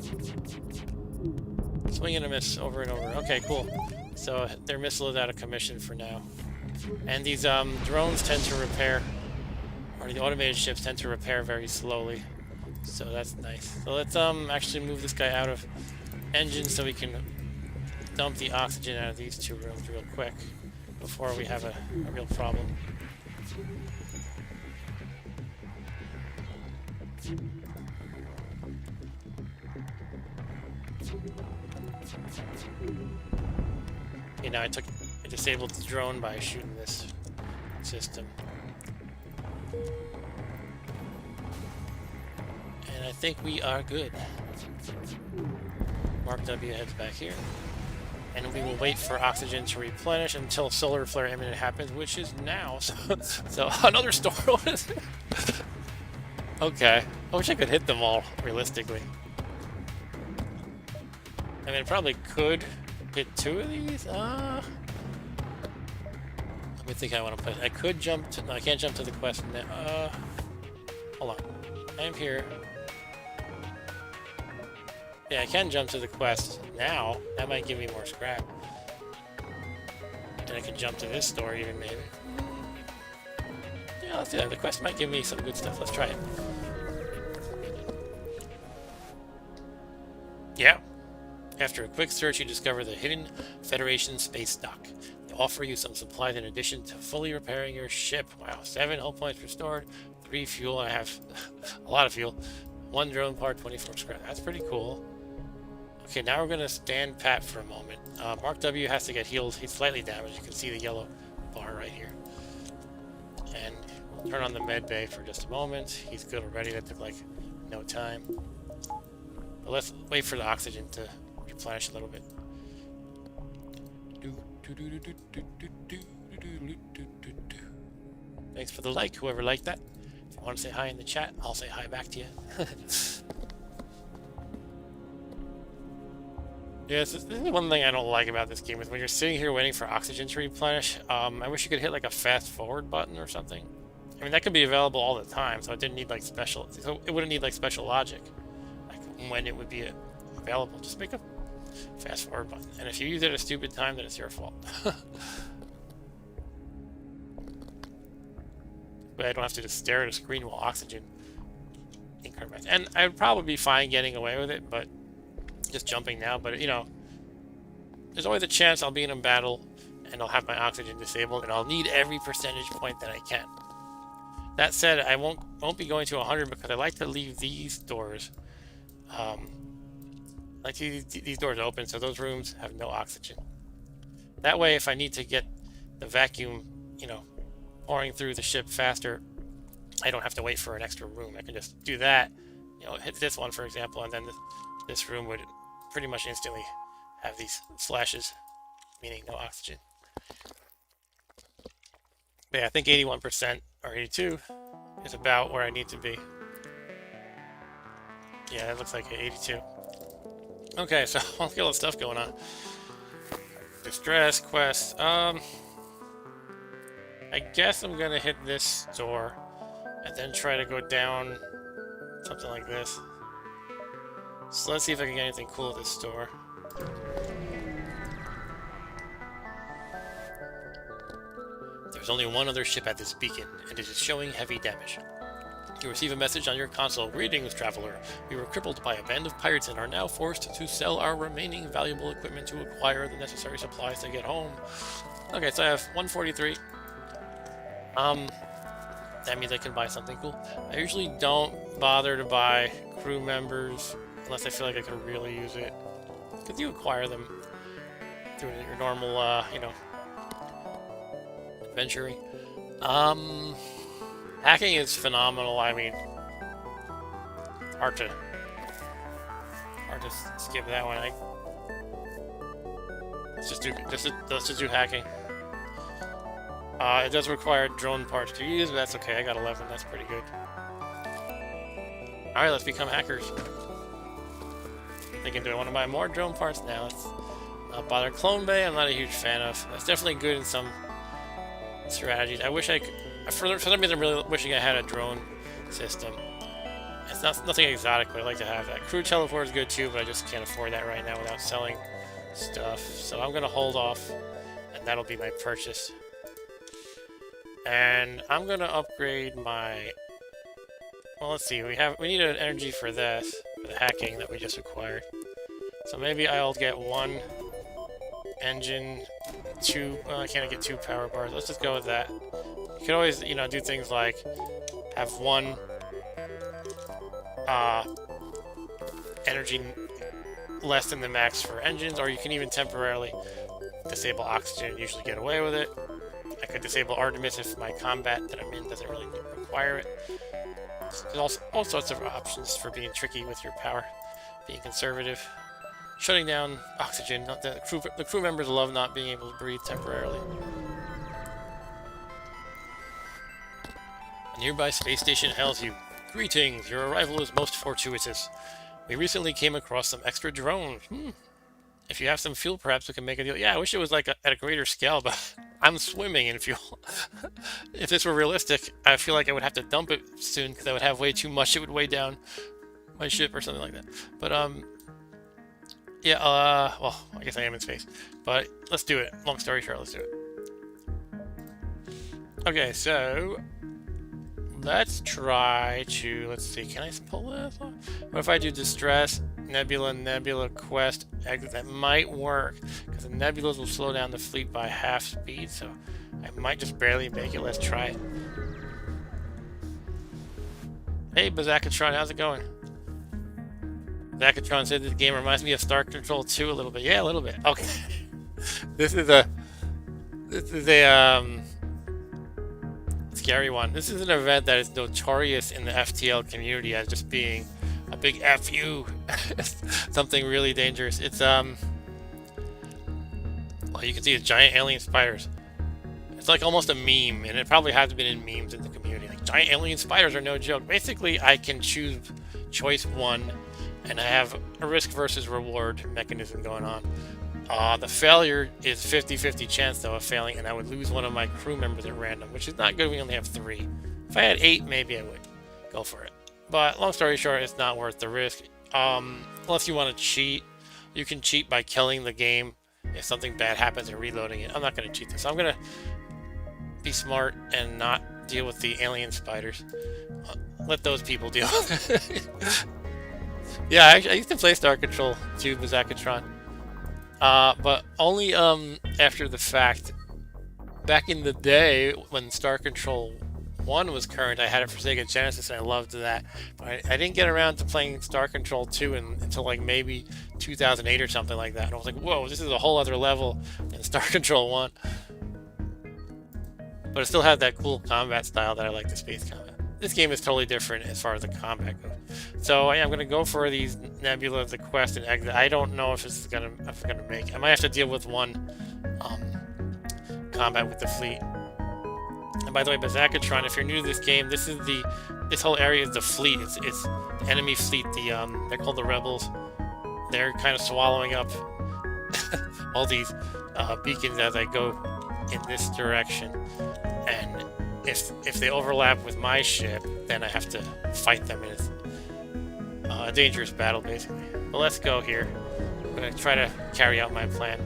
Swing and a miss over and over. Okay, cool. So their missile is out of commission for now. And these drones tend to repair, or the automated ships tend to repair very slowly. So that's nice. So let's actually move this guy out of engine so we can dump the oxygen out of these 2 rooms real quick before we have a real problem. Okay, now I disabled the drone by shooting this system. And I think we are good. Mark W heads back here. And we will wait for oxygen to replenish until solar flare imminent happens, which is now. So another storm. Okay. I wish I could hit them all, realistically. I mean, I probably could hit 2 of these. Let me think how I want to play it. I could jump to... No, I can't jump to the quest now. Hold on. I am here. Yeah, I can jump to the quest now. That might give me more scrap. And I can jump to this store even, maybe. Yeah, let's do that. The quest might give me some good stuff. Let's try it. Yeah. After a quick search, you discover the hidden Federation space dock. They offer you some supplies in addition to fully repairing your ship. Wow, 7 hull points restored, 3 fuel. I have a lot of fuel. 1 drone part, 24 scrap. That's pretty cool. Okay, now we're going to stand pat for a moment. Mark W has to get healed. He's slightly damaged. You can see the yellow bar right here. And we'll turn on the med bay for just a moment. He's good already. That took like no time. But let's wait for the oxygen to replenish a little bit. Thanks for the like, whoever liked that. If you want to say hi in the chat, I'll say hi back to you. Yes, this is one thing I don't like about this game is when you're sitting here waiting for oxygen to replenish. I wish you could hit like a fast forward button or something. I mean, that could be available all the time, so it didn't need like special. So it wouldn't need like special logic, like when it would be available. Just make a fast forward button, and if you use it at a stupid time, then it's your fault. But I don't have to just stare at a screen while oxygen increments. And I'd probably be fine getting away with it, but just jumping now. But you know, there's always a chance I'll be in a battle and I'll have my oxygen disabled, and I'll need every percentage point that I can. That said, I won't be going to 100 because I like to leave these doors, like these doors open, so those rooms have no oxygen. That way, if I need to get the vacuum, you know, pouring through the ship faster, I don't have to wait for an extra room. I can just do that, you know, hit this one, for example, and then this room would pretty much instantly have these slashes, meaning no oxygen. But yeah, I think 81% or 82 is about where I need to be. Yeah, that looks like 82. Okay, so I'll get all the stuff going on. Distress quest. I guess I'm gonna hit this door and then try to go down something like this. So let's see if I can get anything cool at this store. There's only one other ship at this beacon, and it is showing heavy damage. You receive a message on your console. Greetings, traveler. We were crippled by a band of pirates and are now forced to sell our remaining valuable equipment to acquire the necessary supplies to get home. Okay, so I have 143. That means I can buy something cool. I usually don't bother to buy crew members unless I feel like I could really use it, because you acquire them through your normal, you know, adventuring. Hacking is phenomenal. I mean, hard to skip that one. let's just do hacking. It does require drone parts to use, but that's okay. I got 11. That's pretty good. All right, let's become hackers. Thinking, do I want to buy more drone parts? Now let's not bother. Clone Bay, I'm not a huge fan of. That's definitely good in some strategies. I wish I could. For some reason, I'm really wishing I had a drone system. It's nothing exotic, but I'd like to have that. Crew teleport is good too, but I just can't afford that right now without selling stuff. So I'm gonna hold off, and that'll be my purchase. And I'm gonna upgrade my. Well, let's see. We need an energy for this, for the hacking that we just acquired. So maybe I'll get one engine, two. Well, I can't get 2 power bars. Let's just go with that. You can always, you know, do things like have one energy less than the max for engines, or you can even temporarily disable oxygen and usually get away with it. I could disable Artemis if my combat that I'm in doesn't really require it. There's all sorts of options for being tricky with your power, being conservative. Shutting down oxygen. The crew members love not being able to breathe temporarily. A nearby space station hails you. Greetings, your arrival is most fortuitous. We recently came across some extra drones. If you have some fuel, perhaps we can make a deal. Yeah, I wish it was like at a greater scale, but I'm swimming in fuel. If this were realistic, I feel like I would have to dump it soon because I would have way too much. It would weigh down my ship or something like that. But yeah. Well, I guess I am in space. But let's do it. Long story short, let's do it. Okay, so let's try to. Let's see. Can I pull this off? What if I do distress? Nebula quest exit. That might work because the nebulas will slow down the fleet by half speed, so I might just barely make it. Let's try it. Hey Bazakatron, how's it going? Bazakatron said this game reminds me of Star Control 2 a little bit. Yeah, a little bit. Okay. This is a scary one. This is an event that is notorious in the FTL community as just being a big FU. Something really dangerous. It's well, you can see the giant alien spiders. It's like almost a meme, and it probably has been in memes in the community. Like, giant alien spiders are no joke. Basically, I can choose choice 1, and I have a risk versus reward mechanism going on. The failure is 50-50 chance though of failing, and I would lose one of my crew members at random, which is not good. We only have 3. If I had 8, maybe I would go for it. But long story short, it's not worth the risk. Unless you want to cheat, you can cheat by killing the game if something bad happens and reloading it. I'm not going to cheat this. I'm going to be smart and not deal with the alien spiders. Let those people deal with it. Yeah, I used to play Star Control 2 Bazakatron. But only after the fact. Back in the day when Star Control 1 was current, I had it for Sega Genesis and I loved that. But I didn't get around to playing Star Control 2 until like maybe 2008 or something like that. And I was like, whoa, this is a whole other level in Star Control 1. But it still had that cool combat style that I like, the space combat. This game is totally different as far as the combat goes. So yeah, I'm gonna go for these Nebula, the quest, and exit. I don't know if it's gonna make. I might have to deal with one combat with the fleet. And by the way, Bazakatron, if you're new to this game, this whole area is the fleet. It's the enemy fleet. They're called the Rebels. They're kind of swallowing up all these beacons as I go in this direction. And if they overlap with my ship, then I have to fight them, and it's a dangerous battle, basically. But let's go here. I'm going to try to carry out my plan.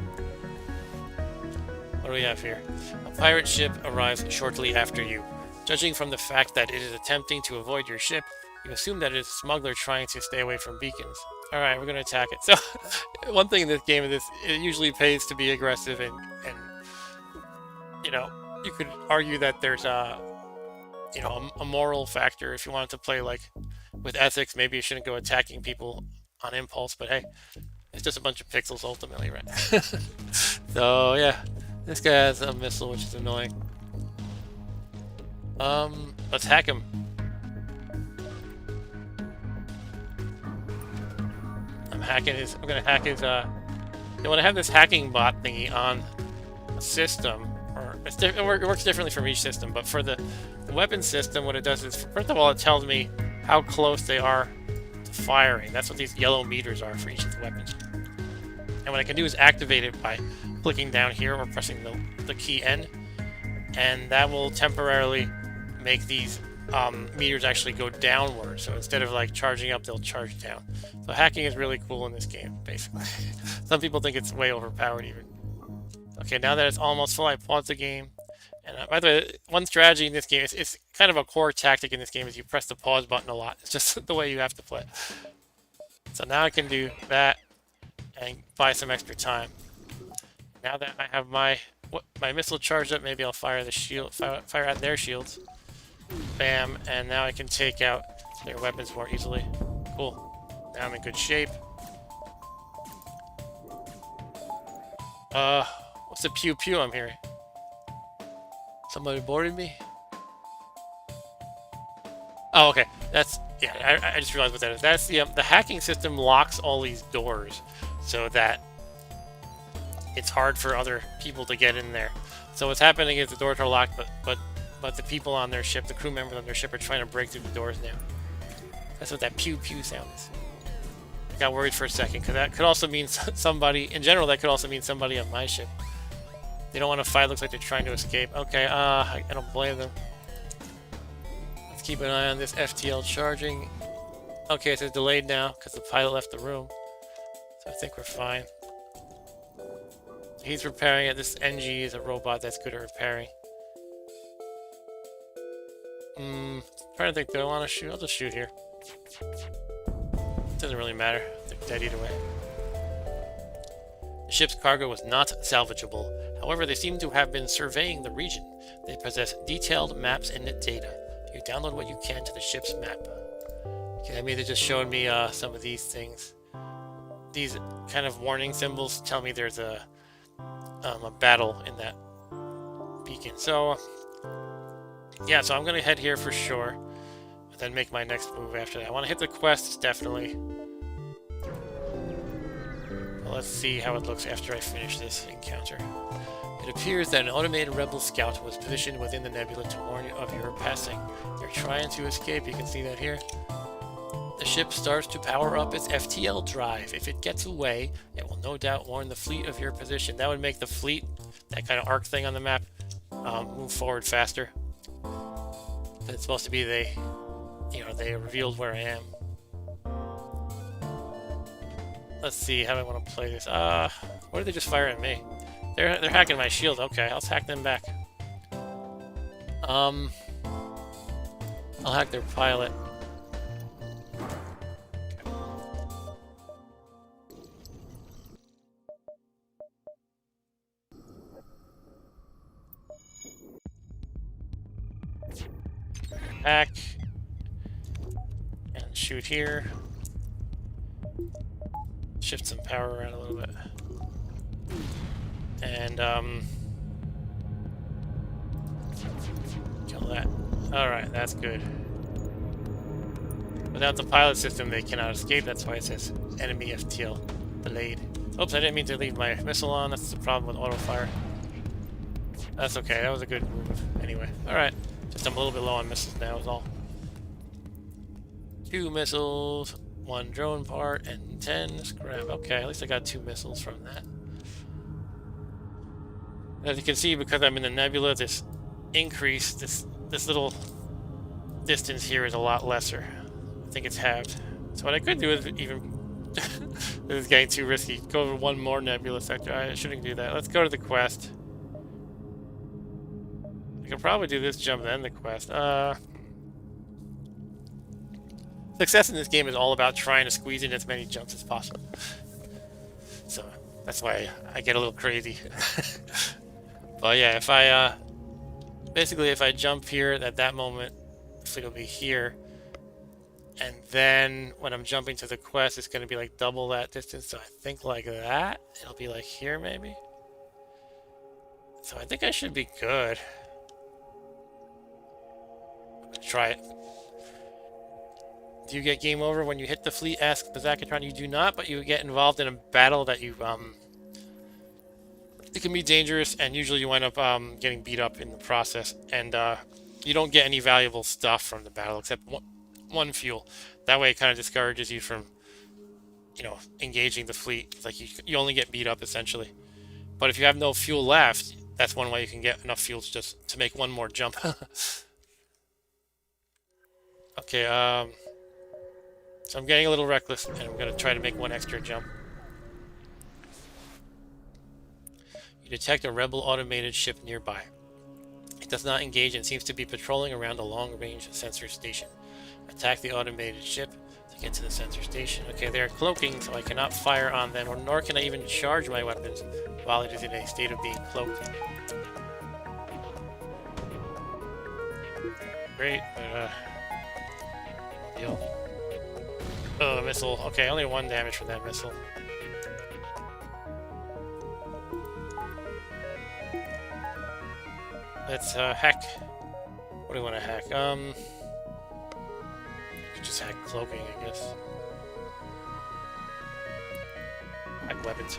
What do we have here? A pirate ship arrives shortly after you. Judging from the fact that it is attempting to avoid your ship, you assume that it is a smuggler trying to stay away from beacons. Alright, we're going to attack it. So, one thing in this game is it usually pays to be aggressive, and you know, you could argue that there's a moral factor. If you wanted to play like with ethics, maybe you shouldn't go attacking people on impulse, but hey, it's just a bunch of pixels ultimately, right? So yeah, this guy has a missile, which is annoying. Let's hack him. I'm gonna hack his when I have this hacking bot thingy on a system, or it works differently from each system, but for the weapon system, what it does is, first of all, it tells me how close they are to firing. That's what these yellow meters are for each of the weapons. And what I can do is activate it by clicking down here or pressing the key N, and that will temporarily make these meters actually go downward. So instead of like charging up, they'll charge down. So hacking is really cool in this game, basically. Some people think it's way overpowered even. Okay, now that it's almost full, I pause the game. And by the way, one strategy in this game, it's kind of a core tactic in this game, is you press the pause button a lot. It's just the way you have to play. So now I can do that and buy some extra time. Now that I have my missile charged up, maybe I'll fire the shield, fire at their shields. Bam, and now I can take out their weapons more easily. Cool. Now I'm in good shape. What's the pew pew I'm hearing? Somebody boarded me? Oh, okay. That's, yeah, I just realized what that is. That's the hacking system locks all these doors so that it's hard for other people to get in there. So what's happening is the doors are locked, but the people on their ship, the crew members on their ship, are trying to break through the doors now. That's what that pew pew sound is. I got worried for a second, because that could also mean somebody, in general, that could also mean somebody on my ship. They don't want to fight, looks like they're trying to escape. Okay, I don't blame them. Let's keep an eye on this FTL charging. Okay, it says delayed now, because the pilot left the room. So I think we're fine. He's repairing it. This NG is a robot that's good at repairing. Trying to think, do I want to shoot? I'll just shoot here. Doesn't really matter. They're dead either way. The ship's cargo was not salvageable. However, they seem to have been surveying the region. They possess detailed maps and data. You download what you can to the ship's map. Okay, I mean, they just showed me some of these things. These kind of warning symbols tell me there's a battle in that beacon. So, yeah, so I'm going to head here for sure, but then make my next move after that. I want to hit the quests, definitely. Well, let's see how it looks after I finish this encounter. It appears that an automated rebel scout was positioned within the nebula to warn you of your passing. You're trying to escape, you can see that here. The ship starts to power up its FTL drive. If it gets away, it will no doubt warn the fleet of your position. That would make the fleet, that kind of arc thing on the map, move forward faster. It's supposed to be they revealed where I am. Let's see, how do I want to play this? Why did they just fire at me? They're hacking my shield. Okay, I'll hack them back. I'll hack their pilot. Hack. And shoot here. Shift some power around a little bit. And, kill that. Alright, that's good. Without the pilot system, they cannot escape. That's why it says enemy FTL delayed. Oops, I didn't mean to leave my missile on. That's the problem with auto fire. That's okay. That was a good move. Anyway, alright. Just I'm a little bit low on missiles now is all. 2 missiles, 1 drone part, and 10 scrap. Okay, at least I got 2 missiles from that. As you can see, because I'm in the nebula, this increase, this little distance here is a lot lesser. I think it's halved. So what I could do is even... this is getting too risky. Go over 1 more nebula sector. I shouldn't do that. Let's go to the quest. I could probably do this jump then the quest. Success in this game is all about trying to squeeze in as many jumps as possible. So that's why I get a little crazy. But yeah, if I basically if I jump here at that moment, it'll be here, and then when I'm jumping to the quest, it's going to be like double that distance. So I think like that. It'll be like here maybe. So I think I should be good. Try it. Do you get game over when you hit the fleet? Asked the Zacatron. You do not, but you get involved in a battle that you it can be dangerous, and usually you wind up getting beat up in the process, and you don't get any valuable stuff from the battle except one fuel. That way it kind of discourages you from, you know, engaging the fleet. It's like you only get beat up essentially. But if you have no fuel left, that's one way you can get enough fuel to make one more jump. Okay, so I'm getting a little reckless, and I'm going to try to make one extra jump. You detect a rebel automated ship nearby. It does not engage and seems to be patrolling around a long-range sensor station. Attack the automated ship to get to the sensor station. Okay, they are cloaking, so I cannot fire on them, nor can I even charge my weapons while it is in a state of being cloaked. Great, but deal. Oh, missile. Okay, only 1 damage from that missile. Let's hack. What do we want to hack? Just hack cloaking, I guess. Hack weapons.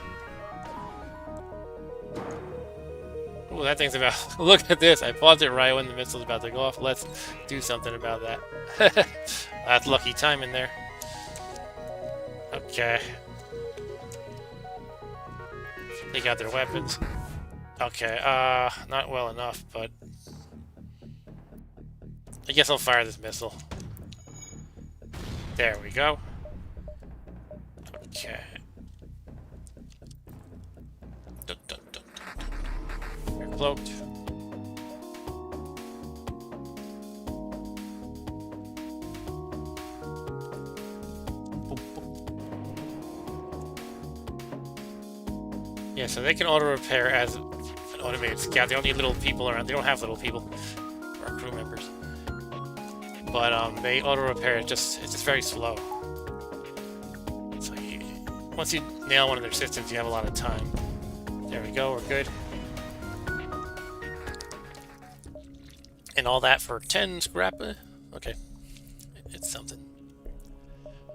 Oh, that thing's about. Look at this! I paused it right when the missile's about to go off. Let's do something about that. That's lucky timing there. Okay. They got their weapons. Okay, not well enough, but I guess I'll fire this missile. There we go. Okay. Dun, dun, dun, dun. You're cloaked. Yeah, so they can auto-repair as an automated scout. They don't need little people around. They don't have little people or crew members. But they auto-repair. It's just very slow. So once you nail one of their systems, you have a lot of time. There we go. We're good. And all that for 10 scrap. Okay, it's something.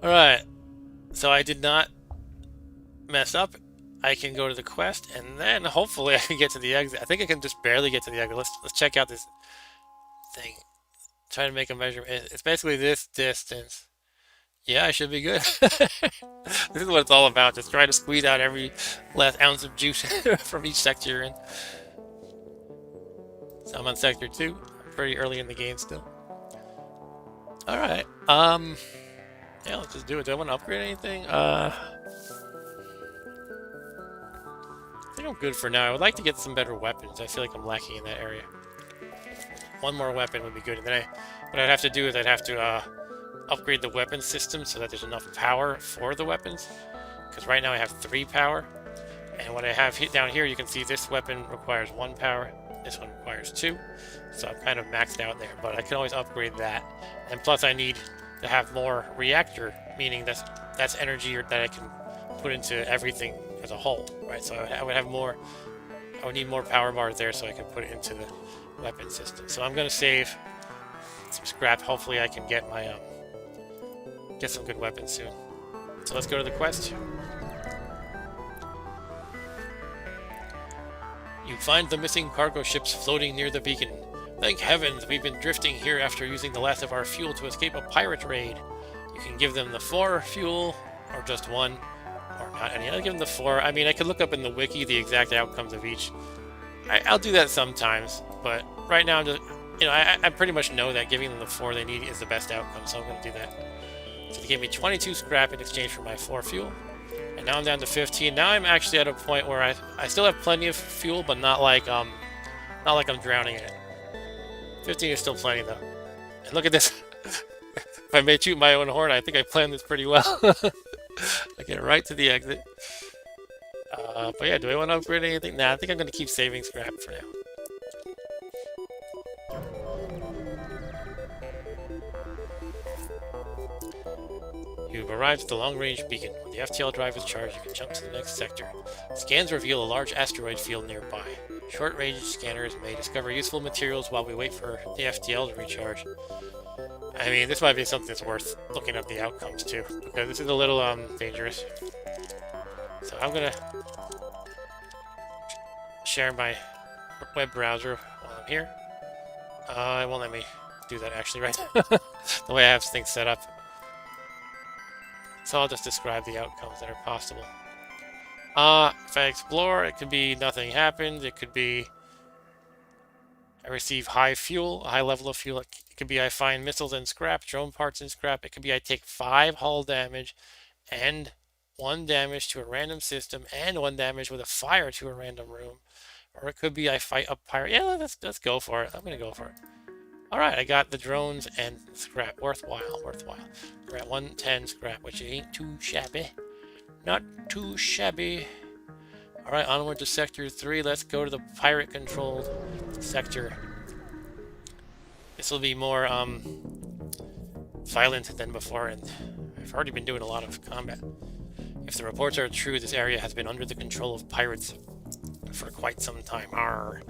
All right. So I did not mess up. I can go to the quest, and then hopefully I can get to the exit. I think I can just barely get to the exit. Let's check out this thing. Try to make a measurement. It's basically this distance. Yeah, I should be good. This is what it's all about. Just try to squeeze out every last ounce of juice from each sector you're in. So I'm on sector 2. I'm pretty early in the game still. Alright. Yeah, let's just do it. Do I want to upgrade anything? I think I'm good for now. I would like to get some better weapons. I feel like I'm lacking in that area. One more weapon would be good. And then what I'd have to do is I'd have to upgrade the weapon system so that there's enough power for the weapons. Because right now I have 3 power. And what I have down here, you can see this weapon requires 1 power. This one requires 2. So I'm kind of maxed out there. But I can always upgrade that. And plus I need to have more reactor, meaning that's energy that I can put into everything as a whole, right? So I would have more. I would need more power bars there so I can put it into the weapon system. So I'm gonna save some scrap. Hopefully I can get my get some good weapons soon. So let's go to the quest. You find the missing cargo ships floating near the beacon. Thank heavens, we've been drifting here after using the last of our fuel to escape a pirate raid. You can give them the 4 fuel, or just 1. Or not any. I'll give them the 4. I mean, I could look up in the wiki the exact outcomes of each. I'll do that sometimes, but right now I'm just, you know, I pretty much know that giving them the 4 they need is the best outcome, so I'm going to do that. So they gave me 22 scrap in exchange for my 4 fuel, and now I'm down to 15. Now I'm actually at a point where I still have plenty of fuel, but not like I'm drowning in it. 15 is still plenty though. And look at this. If I may toot my own horn, I think I planned this pretty well. I get right to the exit. But yeah, do I want to upgrade anything? Nah, I think I'm going to keep saving scrap for now. You've arrived at the long-range beacon. When the FTL drive is charged, you can jump to the next sector. Scans reveal a large asteroid field nearby. Short-range scanners may discover useful materials while we wait for the FTL to recharge. I mean, this might be something that's worth looking at the outcomes too, because this is a little dangerous. So I'm gonna share my web browser while I'm here. It won't let me do that actually, right? The way I have things set up. So I'll just describe the outcomes that are possible. If I explore, it could be nothing happened. It could be I receive high fuel, a high level of fuel. It could be I find missiles and scrap, drone parts and scrap. It could be I take 5 hull damage and 1 damage to a random system and 1 damage with a fire to a random room. Or it could be I fight a pirate. Yeah, let's go for it. I'm going to go for it. Alright, I got the drones and scrap. Worthwhile. We're at 110 scrap, which ain't too shabby. Not too shabby. Alright, onward to Sector 3. Let's go to the pirate-controlled sector. This will be more violent than before, and I've already been doing a lot of combat. If the reports are true, this area has been under the control of pirates for quite some time. Arr.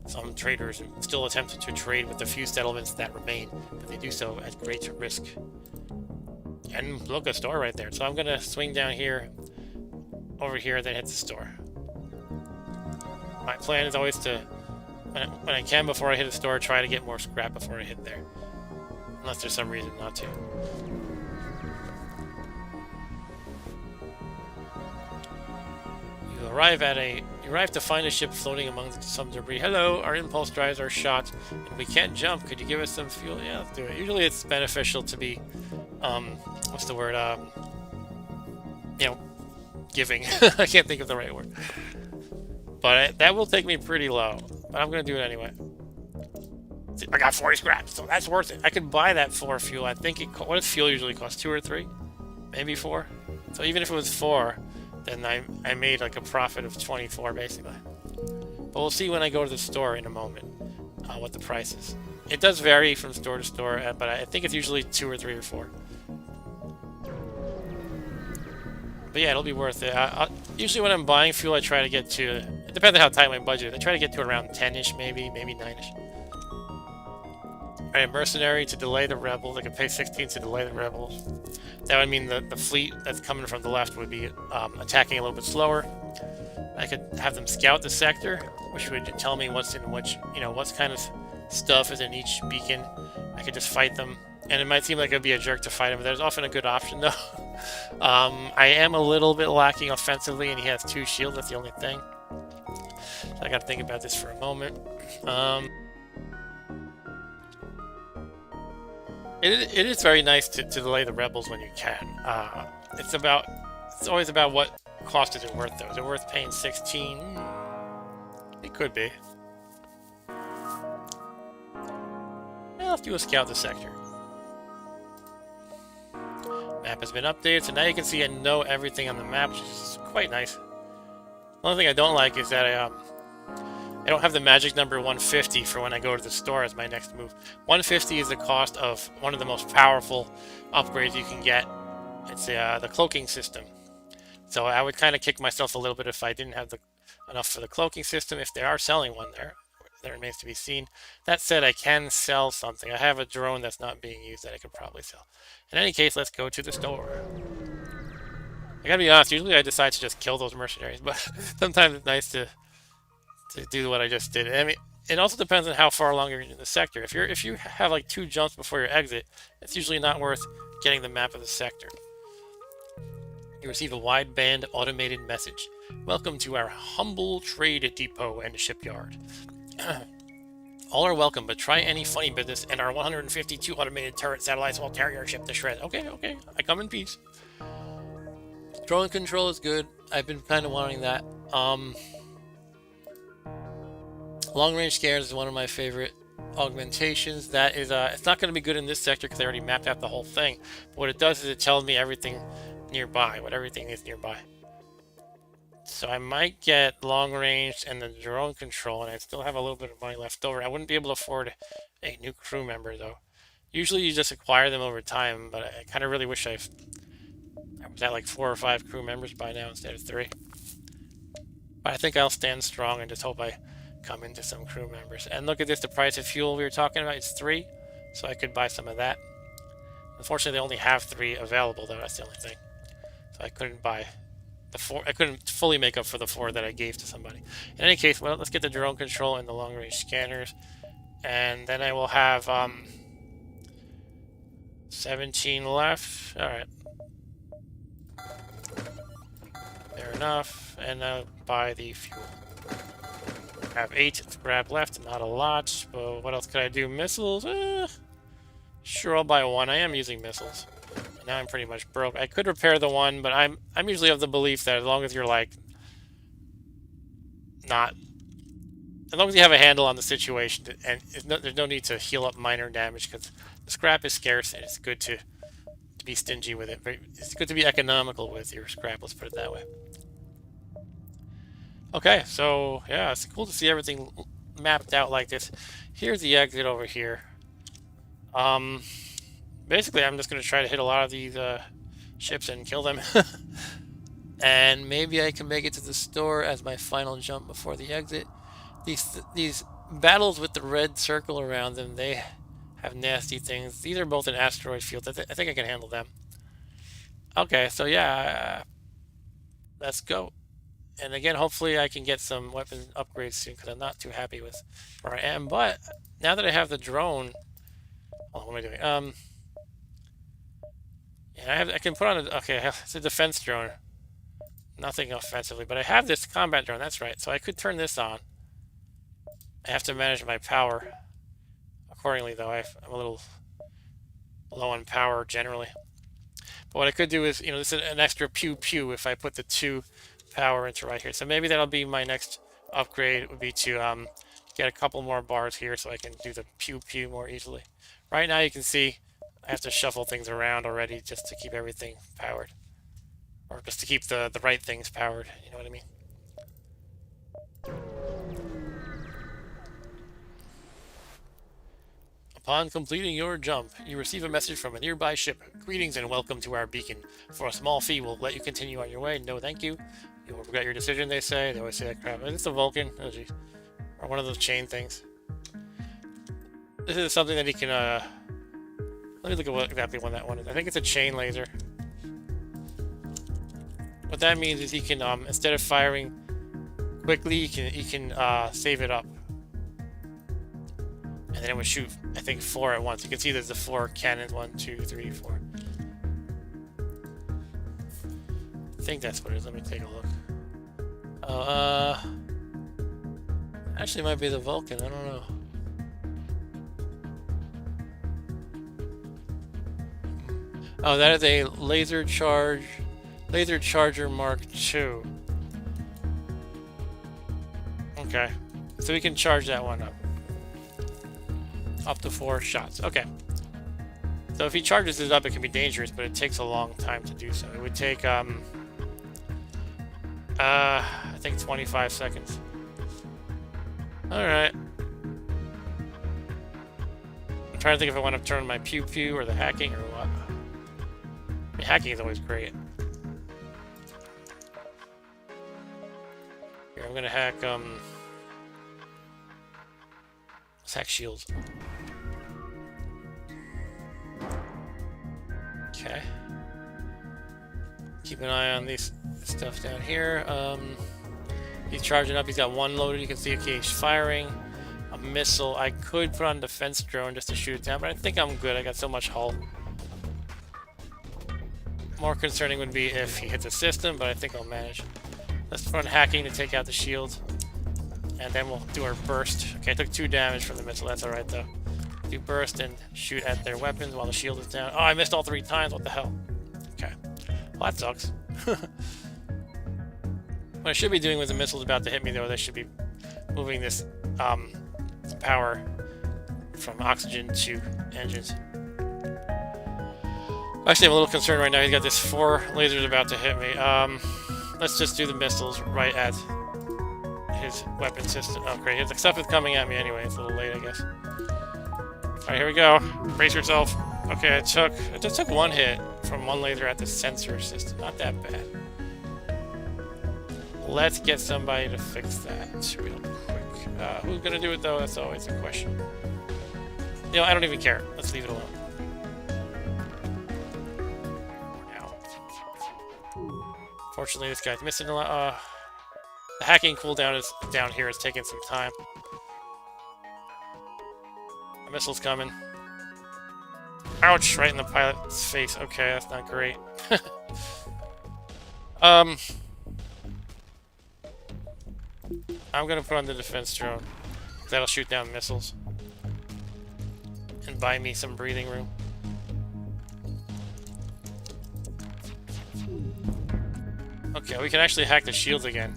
Some traders still attempt to trade with the few settlements that remain, but they do so at great risk. And look, a store right there. So I'm going to swing down here, over here, then hit the store. My plan is always to, when I can before I hit a store, try to get more scrap before I hit there. Unless there's some reason not to. You arrive to find a ship floating among some debris. Hello, our impulse drives are shot, and we can't jump. Could you give us some fuel? Yeah, let's do it. Usually it's beneficial to be, what's the word, you know, giving. I can't think of the right word. But that will take me pretty low. But I'm going to do it anyway. I got 40 scraps, so that's worth it. I could buy that for fuel. I think what does fuel usually cost? 2 or 3? Maybe 4? So even if it was 4, then I made like a profit of 24 basically. But we'll see when I go to the store in a moment what the price is. It does vary from store to store, but I think it's usually 2 or 3 or 4. But yeah, it'll be worth it. Usually when I'm buying fuel, I try to get to, it depends on how tight my budget is, I try to get to around 10-ish maybe 9-ish. Alright, mercenary to delay the rebels. I can pay 16 to delay the rebels. That would mean the fleet that's coming from the left would be attacking a little bit slower. I could have them scout the sector, which would tell me what's in which, what kind of stuff is in each beacon. I could just fight them. And it might seem like I'd be a jerk to fight him, but there's often a good option, though. I am a little bit lacking offensively, and he has 2 shields. That's the only thing. So I got to think about this for a moment. It is very nice to delay the rebels when you can. It's always about what cost is it worth, though. Is it worth paying 16? It could be. Well, let's do a scout the sector. Map has been updated, so now you can see and know everything on the map, which is quite nice. The only thing I don't like is that I don't have the magic number 150 for when I go to the store as my next move. 150 is the cost of one of the most powerful upgrades you can get. It's the cloaking system. So I would kind of kick myself a little bit if I didn't have enough for the cloaking system. If they are selling one there, that remains to be seen. That said, I can sell something. I have a drone that's not being used that I could probably sell. In any case, let's go to the store. I gotta be honest, usually I decide to just kill those mercenaries, but sometimes it's nice to do what I just did. I mean, it also depends on how far along you're in the sector. If you have like 2 jumps before your exit, it's usually not worth getting the map of the sector. You receive a wideband automated message. Welcome to our humble trade depot and shipyard. All are welcome, but try any funny business, and our 152 automated turret satellites will tear your ship to shreds. Okay, I come in peace. Drone control is good. I've been kind of wanting that. Long-range scanners is one of my favorite augmentations. That is, it's not going to be good in this sector because I already mapped out the whole thing. But what it does is it tells me everything nearby, what everything is nearby. So I might get long range and the drone control, and I still have a little bit of money left over. I wouldn't be able to afford a new crew member, though. Usually you just acquire them over time, but I kind of really wish I was at like 4 or 5 crew members by now instead of 3. But I think I'll stand strong and just hope I come into some crew members. And look at this, the price of fuel we were talking about is 3, so I could buy some of that. Unfortunately, they only have 3 available, though. That's the only thing. So I couldn't buy the 4. I couldn't fully make up for the 4 that I gave to somebody. In any case, well, let's get the drone control and the long-range scanners, and then I will have 17 left. All right, fair enough. And buy the fuel. I have 8 scrap left, not a lot. But what else could I do? Missiles? Sure, I'll buy 1. I am using missiles. And now I'm pretty much broke. I could repair the 1, but I'm usually of the belief that as long as you're like not, as long as you have a handle on the situation, and there's no need to heal up minor damage because the scrap is scarce and it's good to be stingy with it. It's good to be economical with your scrap. Let's put it that way. Okay, so yeah, it's cool to see everything mapped out like this. Here's the exit over here. Basically, I'm just going to try to hit a lot of these ships and kill them. And maybe I can make it to the store as my final jump before the exit. These battles with the red circle around them, they have nasty things. These are both in asteroid fields. I think I can handle them. Okay, so yeah, let's go. And again, hopefully I can get some weapon upgrades soon because I'm not too happy with where I am. But now that I have the drone, oh, what am I doing? Yeah, I can put on okay, it's a defense drone. Nothing offensively, but I have this combat drone. That's right. So I could turn this on. I have to manage my power accordingly, though. I'm a little low on power generally. But what I could do is, this is an extra pew pew if I put the 2 power into right here. So maybe that'll be my next upgrade, would be to get a couple more bars here so I can do the pew pew more easily. Right now you can see I have to shuffle things around already just to keep everything powered. Or just to keep the right things powered, you know what I mean? Upon completing your jump, you receive a message from a nearby ship. Greetings and welcome to our beacon. For a small fee, we'll let you continue on your way. No thank you. You will regret your decision, they say. They always say that crap. Is this a Vulcan? Oh, geez. Or one of those chain things. This is something that he can, let me look at what exactly one that one is. I think it's a chain laser. What that means is he can, instead of firing quickly, he can save it up. And then it would shoot, I think, 4 at once. You can see there's the 4 cannons. 1, 2, 3, 4. I think that's what it is. Let me take a look. Actually, it might be the Vulcan. I don't know. Oh, that is a laser charger Mark II. Okay, so we can charge that one up to 4 shots. Okay, so if he charges it up, it can be dangerous, but it takes a long time to do so. It would take I think 25 seconds. All right, I'm trying to think if I want to turn my pew pew or the hacking or what. I mean, hacking is always great. Here, I'm gonna hack let's hack shields. Okay. Keep an eye on this stuff down here. He's charging up. He's got 1 loaded. You can see, okay, he's firing a missile. I could put on defense drone just to shoot it down, but I think I'm good. I got so much hull. More concerning would be if he hits a system, but I think I'll manage. Let's run hacking to take out the shield, and then we'll do our burst. Okay, I took 2 damage from the missile. That's all right though. Do burst and shoot at their weapons while the shield is down. Oh, I missed all 3 times. What the hell? Okay, well that sucks. What I should be doing when the missile's about to hit me, though, they should be moving this power from oxygen to engines. Actually, I'm a little concerned right now. He's got this 4 lasers about to hit me. Let's just do the missiles right at his weapon system. Oh, great. His stuff is coming at me anyway. It's a little late, I guess. Alright, here we go. Brace yourself. Okay, it just took 1 hit from 1 laser at the sensor system. Not that bad. Let's get somebody to fix that real quick. Who's gonna do it, though? That's always a question. I don't even care. Let's leave it alone. Fortunately, this guy's missing a lot. The hacking cooldown is down here. It's taking some time. The missile's coming. Ouch! Right in the pilot's face. Okay, that's not great. I'm gonna put on the defense drone. That'll shoot down missiles. And buy me some breathing room. Okay, we can actually hack the shields again.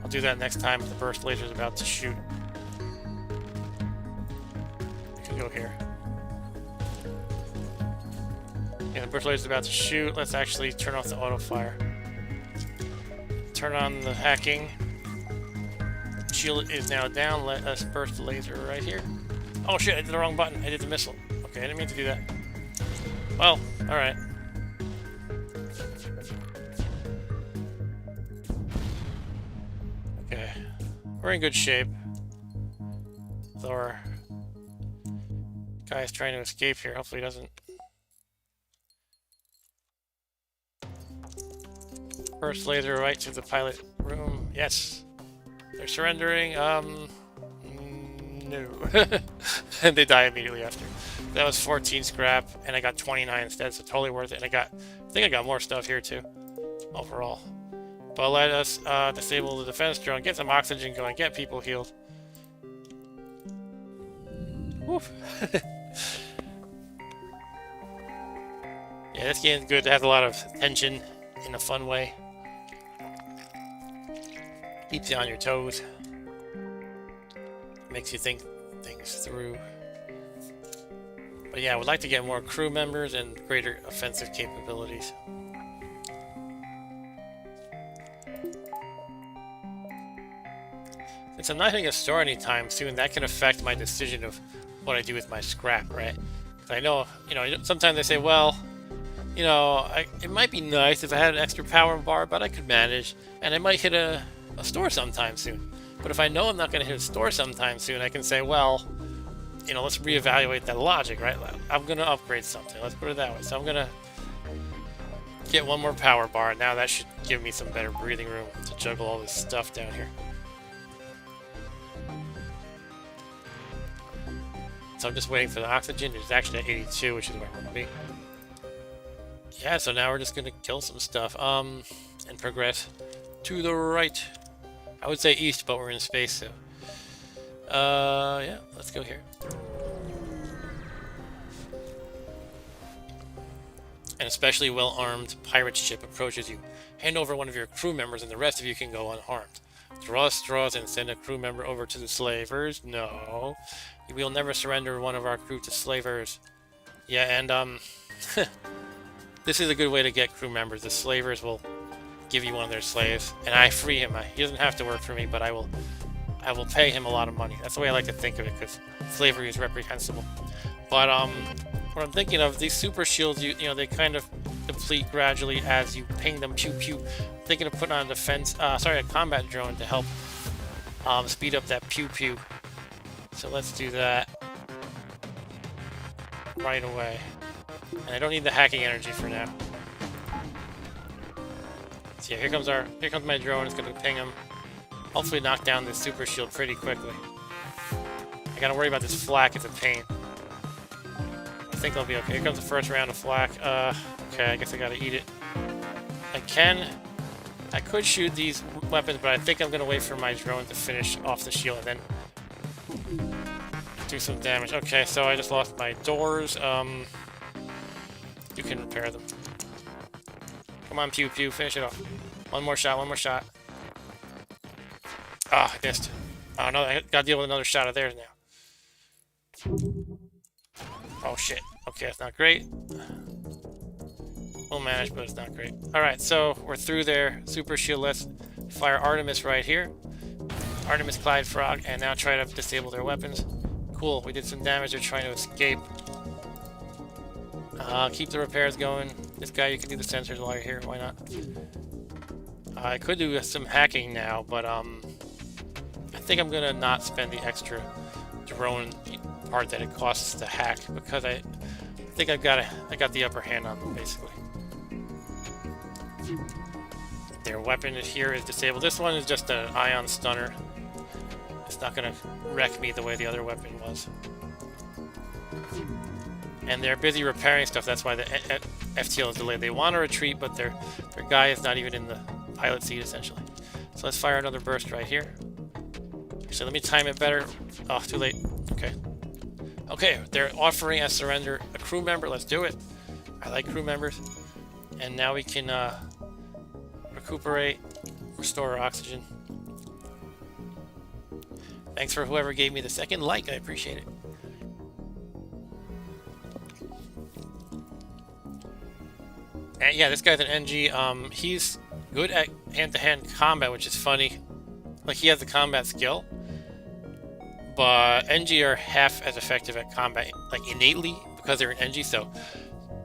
I'll do that next time the burst laser's about to shoot. I can go here. Yeah, the burst laser's about to shoot. Let's actually turn off the auto fire. Turn on the hacking. Shield is now down. Let us burst the laser right here. Oh shit, I did the wrong button. I did the missile. Okay, I didn't mean to do that. Well, alright. Okay. We're in good shape. So our guy's trying to escape here. Hopefully he doesn't. First laser right to the pilot room. Yes. They're surrendering. No. And they die immediately after. That was 14 scrap, and I got 29 instead, so totally worth it. And I think I got more stuff here too, overall. But let us disable the defense drone, get some oxygen going, get people healed. Woof. Yeah, this game's good. It has a lot of tension in a fun way. Keeps you on your toes. Makes you think things through. But yeah, I would like to get more crew members and greater offensive capabilities. Since I'm not hitting a store anytime soon, that can affect my decision of what I do with my scrap, right? 'Cause I know, sometimes they say, well, it might be nice if I had an extra power bar, but I could manage, and I might hit a store sometime soon. But if I know I'm not going to hit a store sometime soon, I can say, well, let's reevaluate that logic, right? I'm going to upgrade something. Let's put it that way. So I'm going to get one more power bar. Now that should give me some better breathing room to juggle all this stuff down here. So I'm just waiting for the oxygen. It's actually at 82, which is where I want to be. Yeah, so now we're just going to kill some stuff and progress to the right. I would say east, but we're in space, so... yeah, let's go here. An especially well-armed pirate ship approaches you. Hand over one of your crew members and the rest of you can go unharmed. Draw straws and send a crew member over to the slavers? No. We will never surrender one of our crew to slavers. Yeah, and, this is a good way to get crew members. The slavers will give you one of their slaves, and I free him. He doesn't have to work for me, but I will pay him a lot of money. That's the way I like to think of it, because slavery is reprehensible. But what I'm thinking of, these super shields, they kind of deplete gradually as you ping them. Pew pew. I'm thinking of putting on a combat drone to help speed up that pew pew. So let's do that right away. And I don't need the hacking energy for now. So yeah, here comes my drone. It's gonna ping him. Hopefully knock down this super shield pretty quickly. I gotta worry about this flak. It's a pain. I think I'll be okay. Here comes the first round of flak. Okay, I guess I gotta eat it. I could shoot these weapons, but I think I'm gonna wait for my drone to finish off the shield and then do some damage. Okay, so I just lost my doors. You can repair them. Come on, pew pew, finish it off. One more shot, one more shot. Ah, I missed. Oh no, I gotta deal with another shot of theirs now. Oh shit. Okay, that's not great. We'll manage, but it's not great. Alright, so we're through there. Super shield, let's fire Artemis right here. Artemis, Clyde, Frog, and now try to disable their weapons. Cool, we did some damage. They're trying to escape. Keep the repairs going. This guy, you can do the sensors while you're here. Why not? I could do some hacking now, but I think I'm gonna not spend the extra drone part that it costs to hack, because I think I got the upper hand on them basically. Their weapon here is disabled. This one is just an ion stunner. It's not going to wreck me the way the other weapon was. And they're busy repairing stuff. That's why the FTL is delayed. They want to retreat, but their guy is not even in the pilot seat, essentially. So let's fire another burst right here. So let me time it better. Oh, too late. Okay. Okay, they're offering us surrender a crew member. Let's do it. I like crew members. And now we can recuperate, restore our oxygen. Thanks for whoever gave me the second like. I appreciate it. And yeah, this guy's an NG. He's good at hand-to-hand combat, which is funny. Like, he has the combat skill. But NG are half as effective at combat, like, innately, because they're an NG, so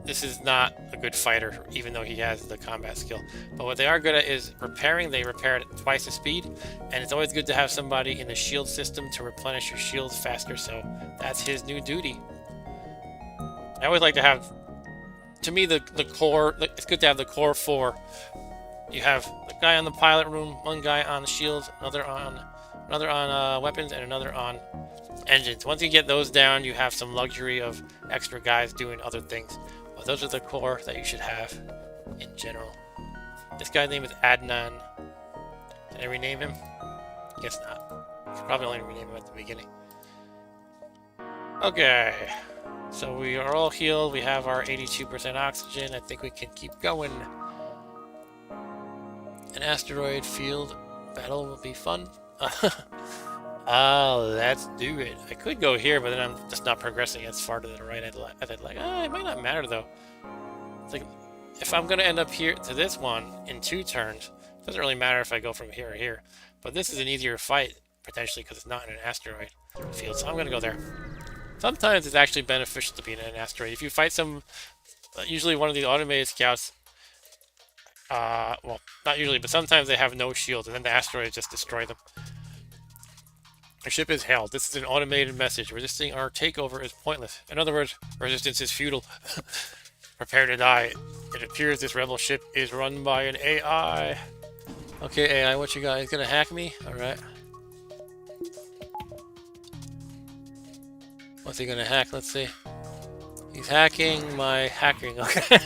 this is not a good fighter, even though he has the combat skill. But what they are good at is repairing. They repair at twice the speed, and it's always good to have somebody in the shield system to replenish your shields faster, so that's his new duty. I always like to have, to me, the core, it's good to have the core four. You have the guy on the pilot room, one guy on the shields, another on weapons, and another on engines. Once you get those down, you have some luxury of extra guys doing other things. But those are the core that you should have in general. This guy's name is Adnan. Did I rename him? Guess not. I should probably only rename him at the beginning. Okay. So we are all healed. We have our 82% oxygen. I think we can keep going. An asteroid field battle will be fun. Let's do it. I could go here, but then I'm just not progressing as far to the right as I'd like. It might not matter, though. It's like, if I'm going to end up here to this one in 2 turns, it doesn't really matter if I go from here or here. But this is an easier fight, potentially, because it's not in an asteroid field, so I'm going to go there. Sometimes it's actually beneficial to be in an asteroid. If you fight some, usually one of the automated scouts, well, not usually, but sometimes they have no shield, and then the asteroids just destroy them. Our ship is held. This is an automated message. Resisting our takeover is pointless. In other words, resistance is futile. Prepare to die. It appears this rebel ship is run by an AI. Okay, AI, what you got? He's gonna hack me? Alright. What's he gonna hack? Let's see. He's hacking my hacking. Okay.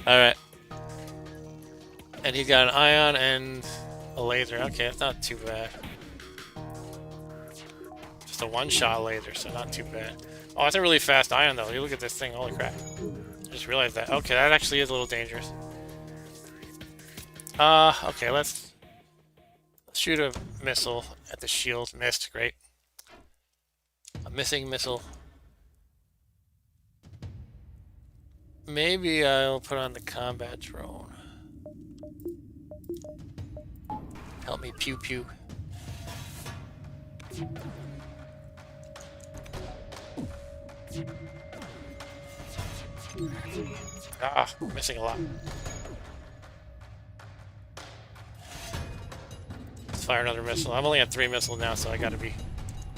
Alright. And he's got an ion and a laser. Okay, that's not too bad. Just a one-shot laser, so not too bad. Oh, that's a really fast ion, though. You look at this thing. Holy crap. I just realized that. Okay, that actually is a little dangerous. Okay, let's shoot a missile at the shield. Missed. Great. A missing missile. Maybe I'll put on the combat drone. Help me pew pew. Ah, missing a lot. Let's fire another missile. I'm only at 3 missiles now, so I gotta be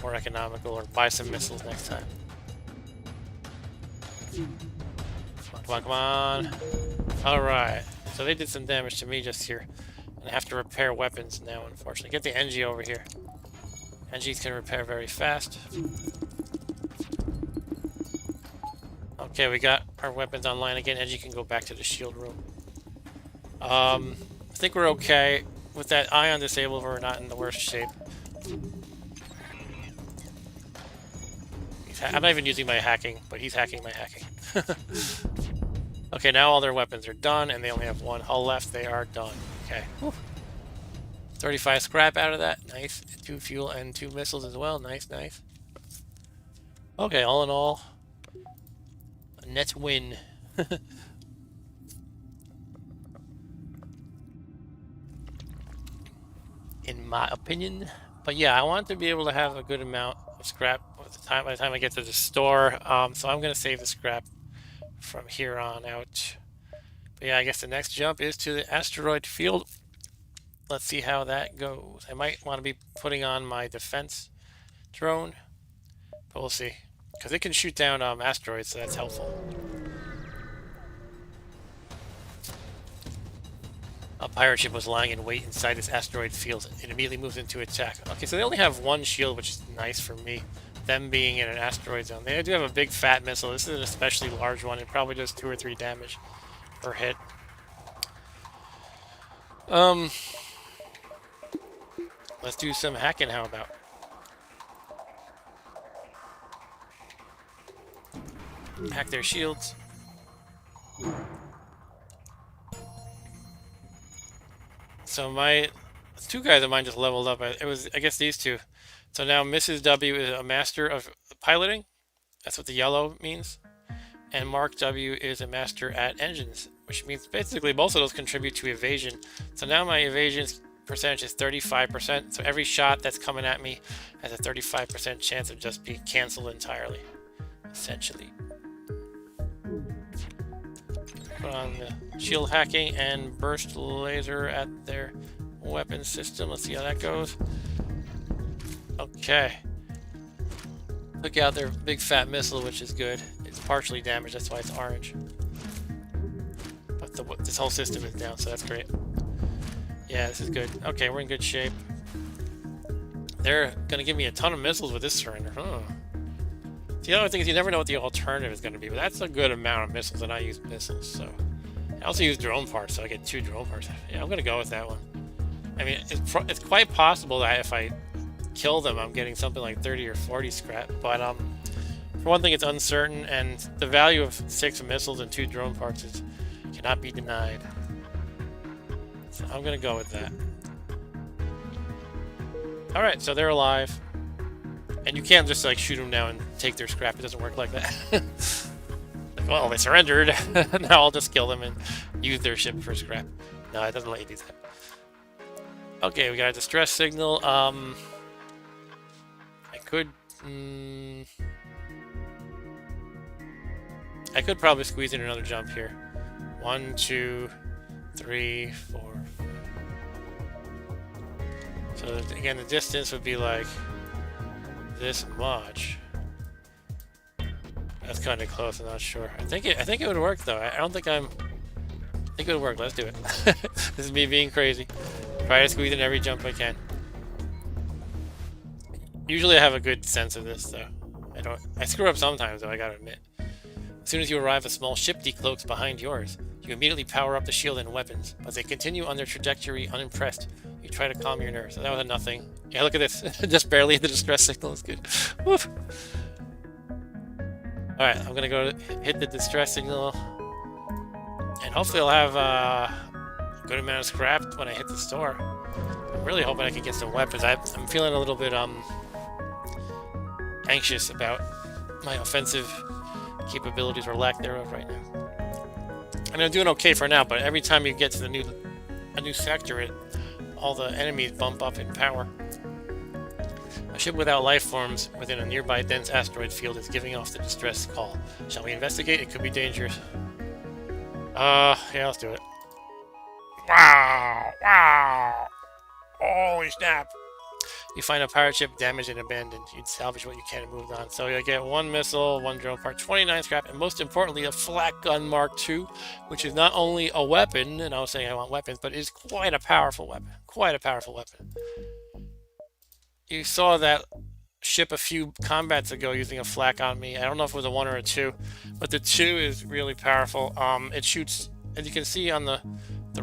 more economical or buy some missiles next time. Come on, come on. Alright. So they did some damage to me just here. And I have to repair weapons now, unfortunately. Get the NG over here. NGs can repair very fast. Okay, we got our weapons online again. NG can go back to the shield room. I think we're okay. With that ion disabled, we're not in the worst shape. I'm not even using my hacking, but he's hacking my hacking. Okay, now all their weapons are done, and they only have 1 hull left. They are done. Okay. Whew. 35 scrap out of that. Nice. 2 fuel and 2 missiles as well. Nice, nice. Okay, all in all, a net win. In my opinion. But yeah, I want to be able to have a good amount of scrap by the time I get to the store. So I'm going to save the scrap from here on out. But yeah, I guess the next jump is to the asteroid field. Let's see how that goes. I might want to be putting on my defense drone, but we'll see. Because it can shoot down asteroids, so that's helpful. A pirate ship was lying in wait inside this asteroid field. It immediately moves into attack. Okay, so they only have one shield, which is nice for me. Them being in an asteroid zone. They do have a big fat missile. This is an especially large one. It probably does 2 or 3 damage per hit. Let's do some hacking, how about? Hack their shields. So my 2 guys of mine just leveled up. It was, I guess, these 2. So now Mrs. W is a master of piloting. That's what the yellow means. And Mark W is a master at engines, which means basically both of those contribute to evasion. So now my evasion percentage is 35%. So every shot that's coming at me has a 35% chance of just being canceled entirely, essentially. Put on the shield hacking and burst laser at their weapon system. Let's see how that goes. Okay. Took out their big fat missile, which is good. It's partially damaged, that's why it's orange. But this whole system is down, so that's great. Yeah, this is good. Okay, we're in good shape. They're gonna give me a ton of missiles with this surrender. Huh. The other thing is you never know what the alternative is going to be, but that's a good amount of missiles, and I use missiles, so... I also use drone parts, so I get 2 drone parts. Yeah, I'm going to go with that one. I mean, it's quite possible that if I kill them, I'm getting something like 30 or 40 scrap, but for one thing, it's uncertain, and the value of 6 missiles and 2 drone parts cannot be denied. So I'm going to go with that. Alright, so they're alive. And you can't just like shoot them now and take their scrap. It doesn't work like that. Like, well, they surrendered. Now I'll just kill them and use their ship for scrap. No, it doesn't let you do that. Okay, we got a distress signal. I could probably squeeze in another jump here. 1, 2, 3, 4. So again, the distance would be like this much. That's kind of close. I'm not sure. I think it would work though. I don't think I think it would work. Let's do it. This is me being crazy. Try to squeeze in every jump I can. Usually I have a good sense of this though. I screw up sometimes though, I gotta admit. As soon as you arrive, a small ship decloaks behind yours. You immediately power up the shield and weapons, but they continue on their trajectory unimpressed. You try to calm your nerves. So that was a nothing. Yeah, look at this. Just barely the distress signal is good. Woof. Alright, I'm gonna go hit the distress signal. And hopefully I'll have a good amount of scrap when I hit the store. I'm really hoping I can get some weapons. I'm feeling a little bit anxious about my offensive capabilities or lack thereof right now. I mean, I'm doing okay for now, but every time you get to a new sector, all the enemies bump up in power. A ship without life forms within a nearby dense asteroid field is giving off the distress call. Shall we investigate? It could be dangerous. Yeah, let's do it. Wow! Wow! Holy snap! You find a pirate ship damaged and abandoned. You'd salvage what you can and move on. So you'll get 1 missile, 1 drone part, 29 scrap, and most importantly, a flak gun Mark II, which is not only a weapon, and I was saying I want weapons, but is quite a powerful weapon. Quite a powerful weapon. You saw that ship a few combats ago using a flak on me. I don't know if it was a 1 or a 2, but the 2 is really powerful. It shoots, as you can see on the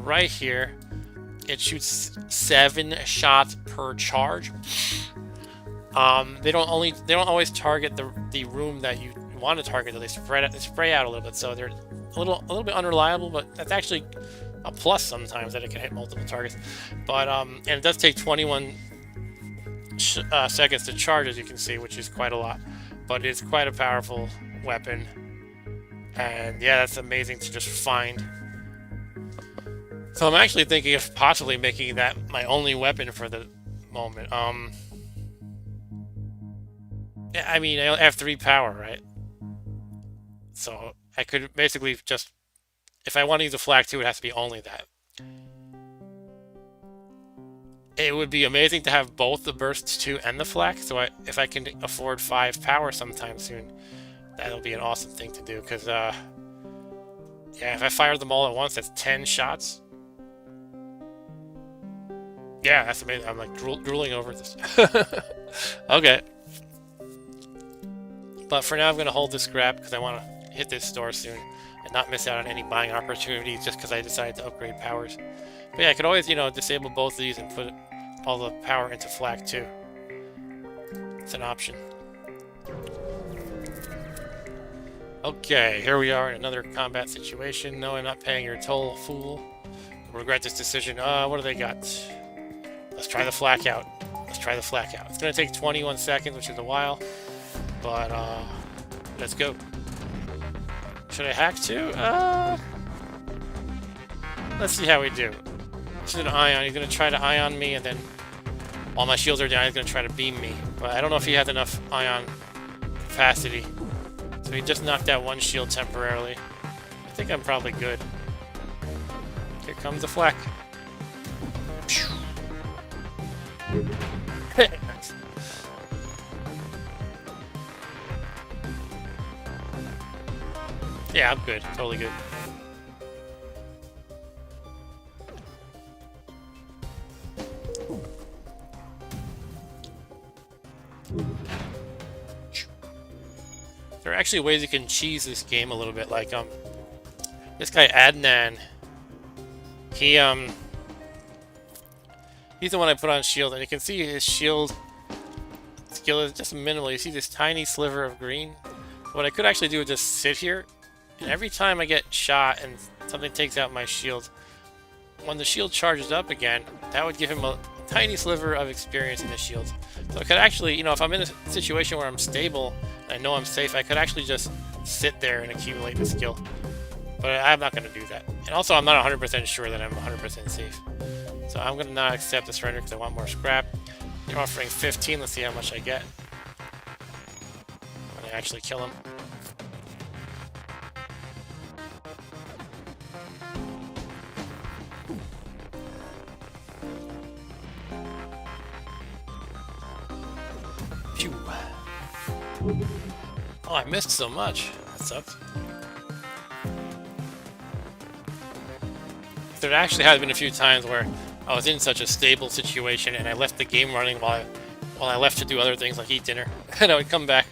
right here, it shoots 7 shots per charge. They don't always target the room that you want to target, though. They spray out a little bit, so they're a little bit unreliable, but that's actually a plus sometimes that it can hit multiple targets. But and it does take 21 seconds to charge, as you can see, which is quite a lot. But it's quite a powerful weapon, and yeah, that's amazing to just find. So I'm actually thinking of possibly making that my only weapon for the moment. Yeah, I mean, I have 3 power, right? So I could basically just, if I want to use a flak too, it has to be only that. It would be amazing to have both the burst 2 and the flak. So if I can afford 5 power sometime soon, that'll be an awesome thing to do. Because yeah, if I fire them all at once, that's 10 shots. Yeah, that's amazing. I'm like drooling over this. Okay. But for now, I'm going to hold this scrap because I want to hit this store soon and not miss out on any buying opportunities just because I decided to upgrade powers. But yeah, I could always, you know, disable both of these and put all the power into flak too. It's an option. Okay, here we are in another combat situation. No, I'm not paying your toll, fool. I regret this decision. What do they got? Let's try the flak out. Let's try the flak out. It's going to take 21 seconds, which is a while. But, let's go. Should I hack too? Let's see how we do. This is an ion. He's going to try to ion me, and then while my shields are down, he's going to try to beam me. But I don't know if he has enough ion capacity. So he just knocked out one shield temporarily. I think I'm probably good. Here comes the flak. Yeah, I'm good. Totally good. There are actually ways you can cheese this game a little bit, like this guy Adnan. He's the one I put on shield, and you can see his shield skill is just minimal. You see this tiny sliver of green. What I could actually do is just sit here, and every time I get shot and something takes out my shield, when the shield charges up again, that would give him a tiny sliver of experience in the shield. So I could actually, you know, if I'm in a situation where I'm stable and I know I'm safe, I could actually just sit there and accumulate the skill. But I'm not going to do that. And also, I'm not 100% sure that I'm 100% safe. So I'm going to not accept the surrender because I want more scrap. You're offering 15. Let's see how much I get when I actually kill him. Phew. Oh, I missed so much. That sucks. There actually has been a few times where I was in such a stable situation and I left the game running while I left to do other things like eat dinner, and I would come back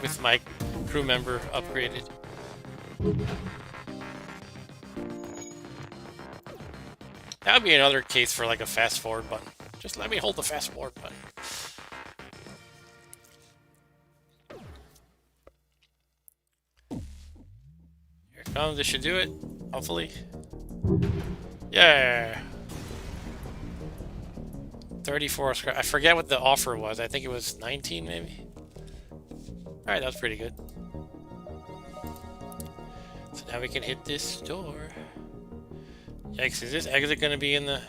with my crew member upgraded. That would be another case for like a fast forward button. Just let me hold the fast forward button. Here it comes. This should do it. Hopefully. Yeah. 34 scrap. I forget what the offer was. I think it was 19 maybe. Alright, that was pretty good. So now we can hit this store. Yikes, is this exit going to be in the...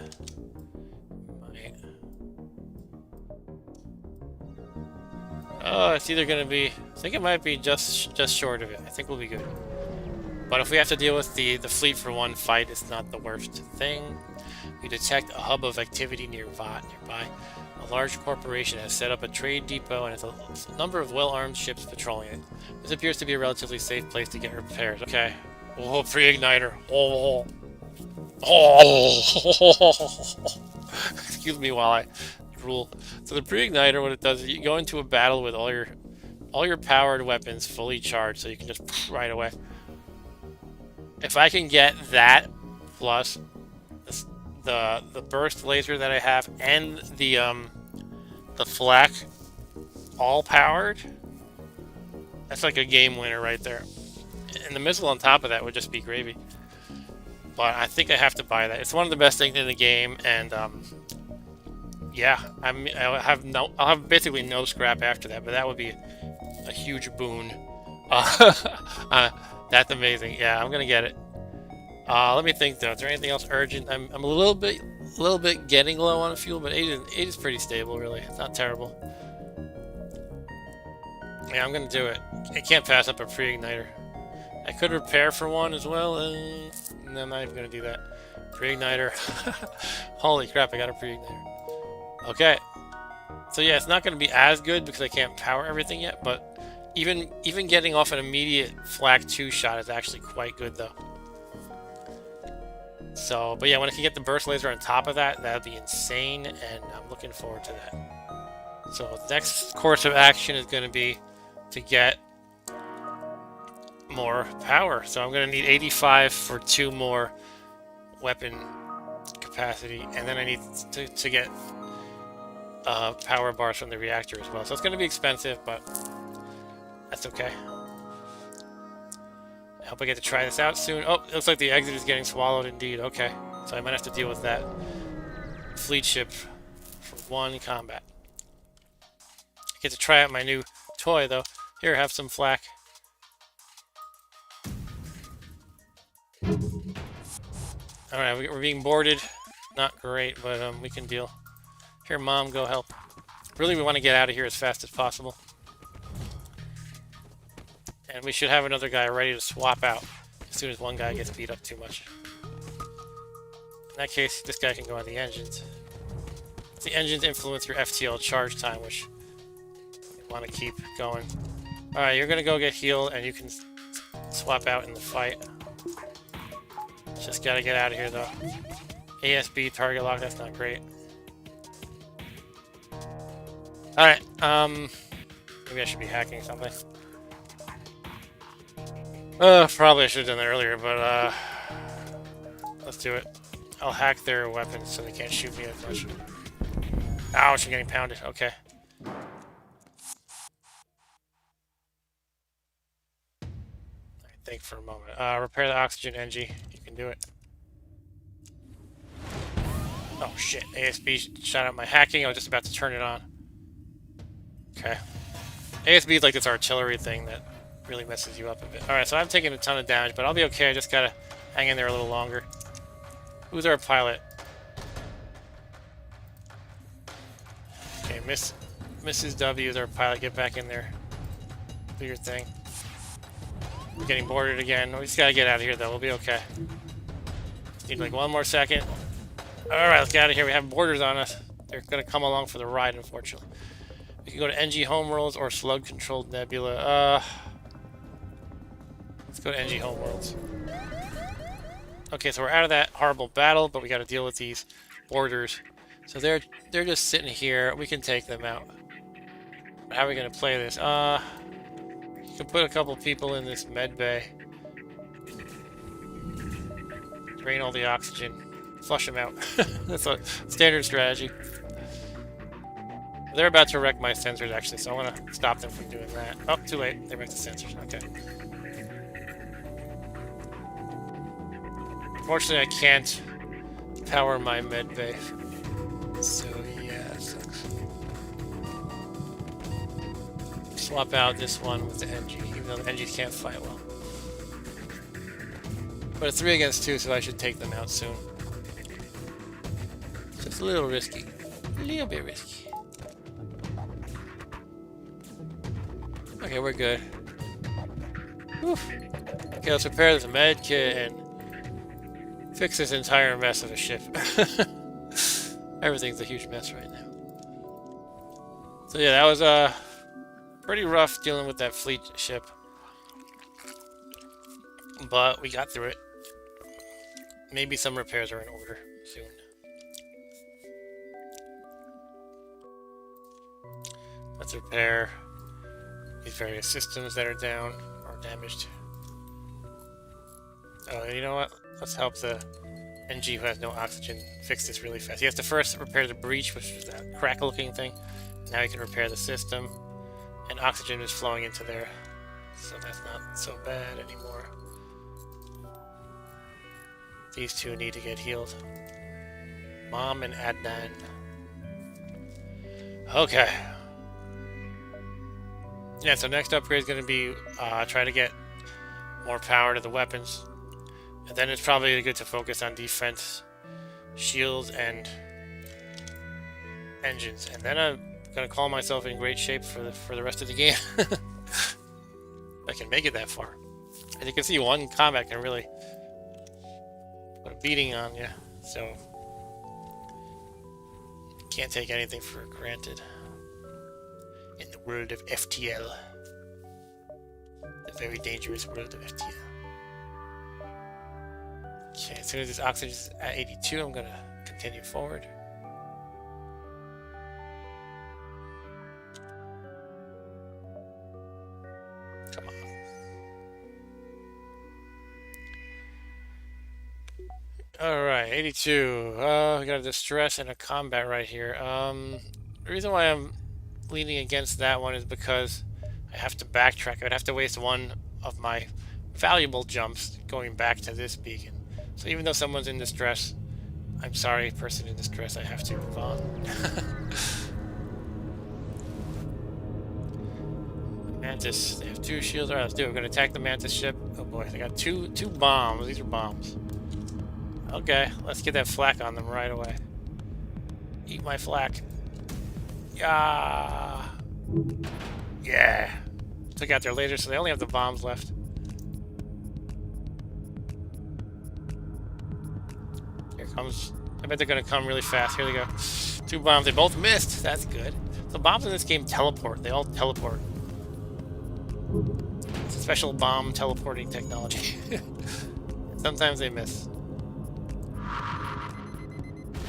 Oh, it's either going to be... I think it might be just short of it. I think we'll be good. But if we have to deal with the fleet for one fight, it's not the worst thing. You detect a hub of activity nearby. A large corporation has set up a trade depot and has a number of well-armed ships patrolling it. This appears to be a relatively safe place to get repairs. Okay. Oh, pre-igniter. Oh. Excuse me while I drool. So the pre-igniter, what it does is you go into a battle with all your powered weapons fully charged, so you can just right away. If I can get that plus the burst laser that I have and the flak all powered, that's like a game winner right there. And the missile on top of that would just be gravy. But I think I have to buy that. It's one of the best things in the game, and yeah, I'll have basically no scrap after that, but that would be a huge boon. That's amazing. Yeah, I'm gonna get it. Let me think though. Is there anything else urgent? I'm a little bit getting low on fuel, but 8 is pretty stable, really. It's not terrible. Yeah, I'm gonna do it. I can't pass up a pre-igniter. I could repair for one as well. No, I'm not even gonna do that. Pre-igniter. Holy crap! I got a pre-igniter. Okay. So yeah, it's not gonna be as good because I can't power everything yet, but even getting off an immediate flak 2 shot is actually quite good though. So, but yeah, when I can get the burst laser on top of that, that'd be insane, and I'm looking forward to that. So the next course of action is going to be to get more power. So I'm going to need 85 for 2 more weapon capacity, and then I need to get power bars from the reactor as well. So it's going to be expensive, but that's okay. I hope I get to try this out soon. Oh, it looks like the exit is getting swallowed indeed. Okay, so I might have to deal with that fleet ship for 1 combat. I get to try out my new toy, though. Here, have some flak. Alright, we're being boarded. Not great, but we can deal. Here, Mom, go help. Really, we want to get out of here as fast as possible. And we should have another guy ready to swap out as soon as one guy gets beat up too much. In that case, this guy can go on the engines. The engines influence your FTL charge time, which you want to keep going. Alright, you're going to go get healed, and you can swap out in the fight. Just gotta get out of here, though. ASB target lock, that's not great. Alright, maybe I should be hacking something. Probably I should have done that earlier, but, let's do it. I'll hack their weapons so they can't shoot me as much. Ouch, I'm getting pounded. Okay. Think for a moment. Repair the oxygen NG. You can do it. Oh shit, ASB shot out my hacking. I was just about to turn it on. Okay. ASB is like this artillery thing that really messes you up a bit. Alright, so I'm taking a ton of damage, but I'll be okay. I just gotta hang in there a little longer. Who's our pilot? Okay, Mrs. W is our pilot. Get back in there. Do your thing. We're getting boarded again. We just gotta get out of here, though. We'll be okay. Need like 1 more second. Alright, let's get out of here. We have boarders on us. They're gonna come along for the ride, unfortunately. We can go to NG Homeworlds or Slug-Controlled Nebula. Let's go to NG Homeworlds. Okay, so we're out of that horrible battle, but we gotta deal with these boarders. So they're just sitting here. We can take them out. How are we gonna play this? You can put a couple people in this med bay. Drain all the oxygen. Flush them out. That's a standard strategy. They're about to wreck my sensors, actually, so I want to stop them from doing that. Oh, too late. They wrecked the sensors. Okay. Unfortunately, I can't power my med bay. So, yeah, it sucks. Swap out this one with the NG, even though the NGs can't fight well. But it's 3 against 2, so I should take them out soon. Just a little risky. A little bit risky. Okay, we're good. Oof. Okay, let's repair this med kit and fix this entire mess of a ship. Everything's a huge mess right now. So yeah, that was pretty rough dealing with that fleet ship. But we got through it. Maybe some repairs are in order soon. Let's repair these various systems that are down or damaged. Oh, you know what? Let's help the NG who has no oxygen fix this really fast. He has to first repair the breach, which is that crack-looking thing. Now he can repair the system, and oxygen is flowing into there, so that's not so bad anymore. These two need to get healed. Mom and Adnan. Okay. Yeah, so next upgrade is going to be try to get more power to the weapons. And then it's probably good to focus on defense, shields, and engines. And then I'm going to call myself in great shape for the rest of the game. I can make it that far. As you can see, one combat can really put a beating on you. So, can't take anything for granted. In the world of FTL. The very dangerous world of FTL. Okay, as soon as this oxygen is at 82, I'm gonna continue forward. Come on. Alright, 82. We got a distress and a combat right here. The reason why I'm leaning against that one is because I have to backtrack. I'd have to waste one of my valuable jumps going back to this beacon. So even though someone's in distress, I'm sorry, person in distress, I have to move on. Mantis, they have 2 shields. Alright, let's do it. We're gonna attack the Mantis ship. Oh boy, they got two bombs. These are bombs. Okay, let's get that flak on them right away. Eat my flak. Yeah. Yeah. Took out their lasers, so they only have the bombs left. Here comes. I bet they're gonna come really fast. Here they go. 2 bombs. They both missed. That's good. The bombs in this game teleport. They all teleport. It's a special bomb teleporting technology. Sometimes they miss.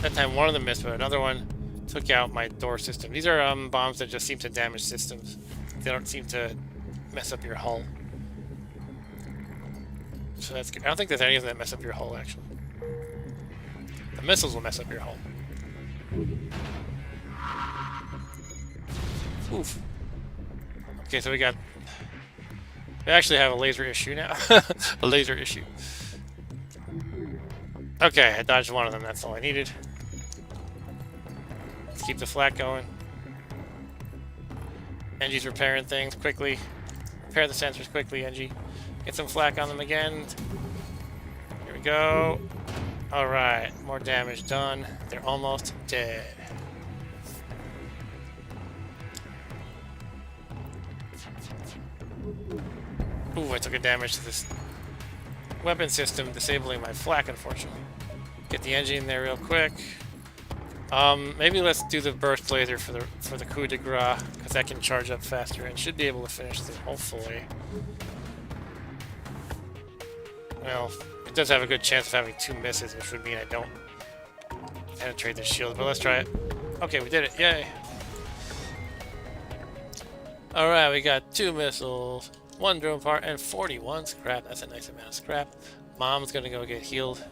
That time one of them missed, but another one took out my door system. These are bombs that just seem to damage systems. They don't seem to mess up your hull. So that's good. I don't think there's any of them that mess up your hull, actually. The missiles will mess up your hull. Oof. Okay, so we actually have a laser issue now. A laser issue. Okay, I dodged one of them. That's all I needed. Let's keep the flak going. Engie's repairing things quickly. Repair the sensors quickly, Engie. Get some flak on them again. Here we go. Alright, more damage done. They're almost dead. Ooh, I took a damage to this weapon system, disabling my flak, unfortunately. Get the engine in there real quick. Maybe let's do the burst laser for the coup de grace, because that can charge up faster and should be able to finish this, hopefully. Well, it does have a good chance of having 2 misses, which would mean I don't penetrate the shield, but let's try it. Okay, we did it. Yay! Alright, we got 2 missiles, 1 drone part, and 41 scrap. That's a nice amount of scrap. Mom's gonna go get healed.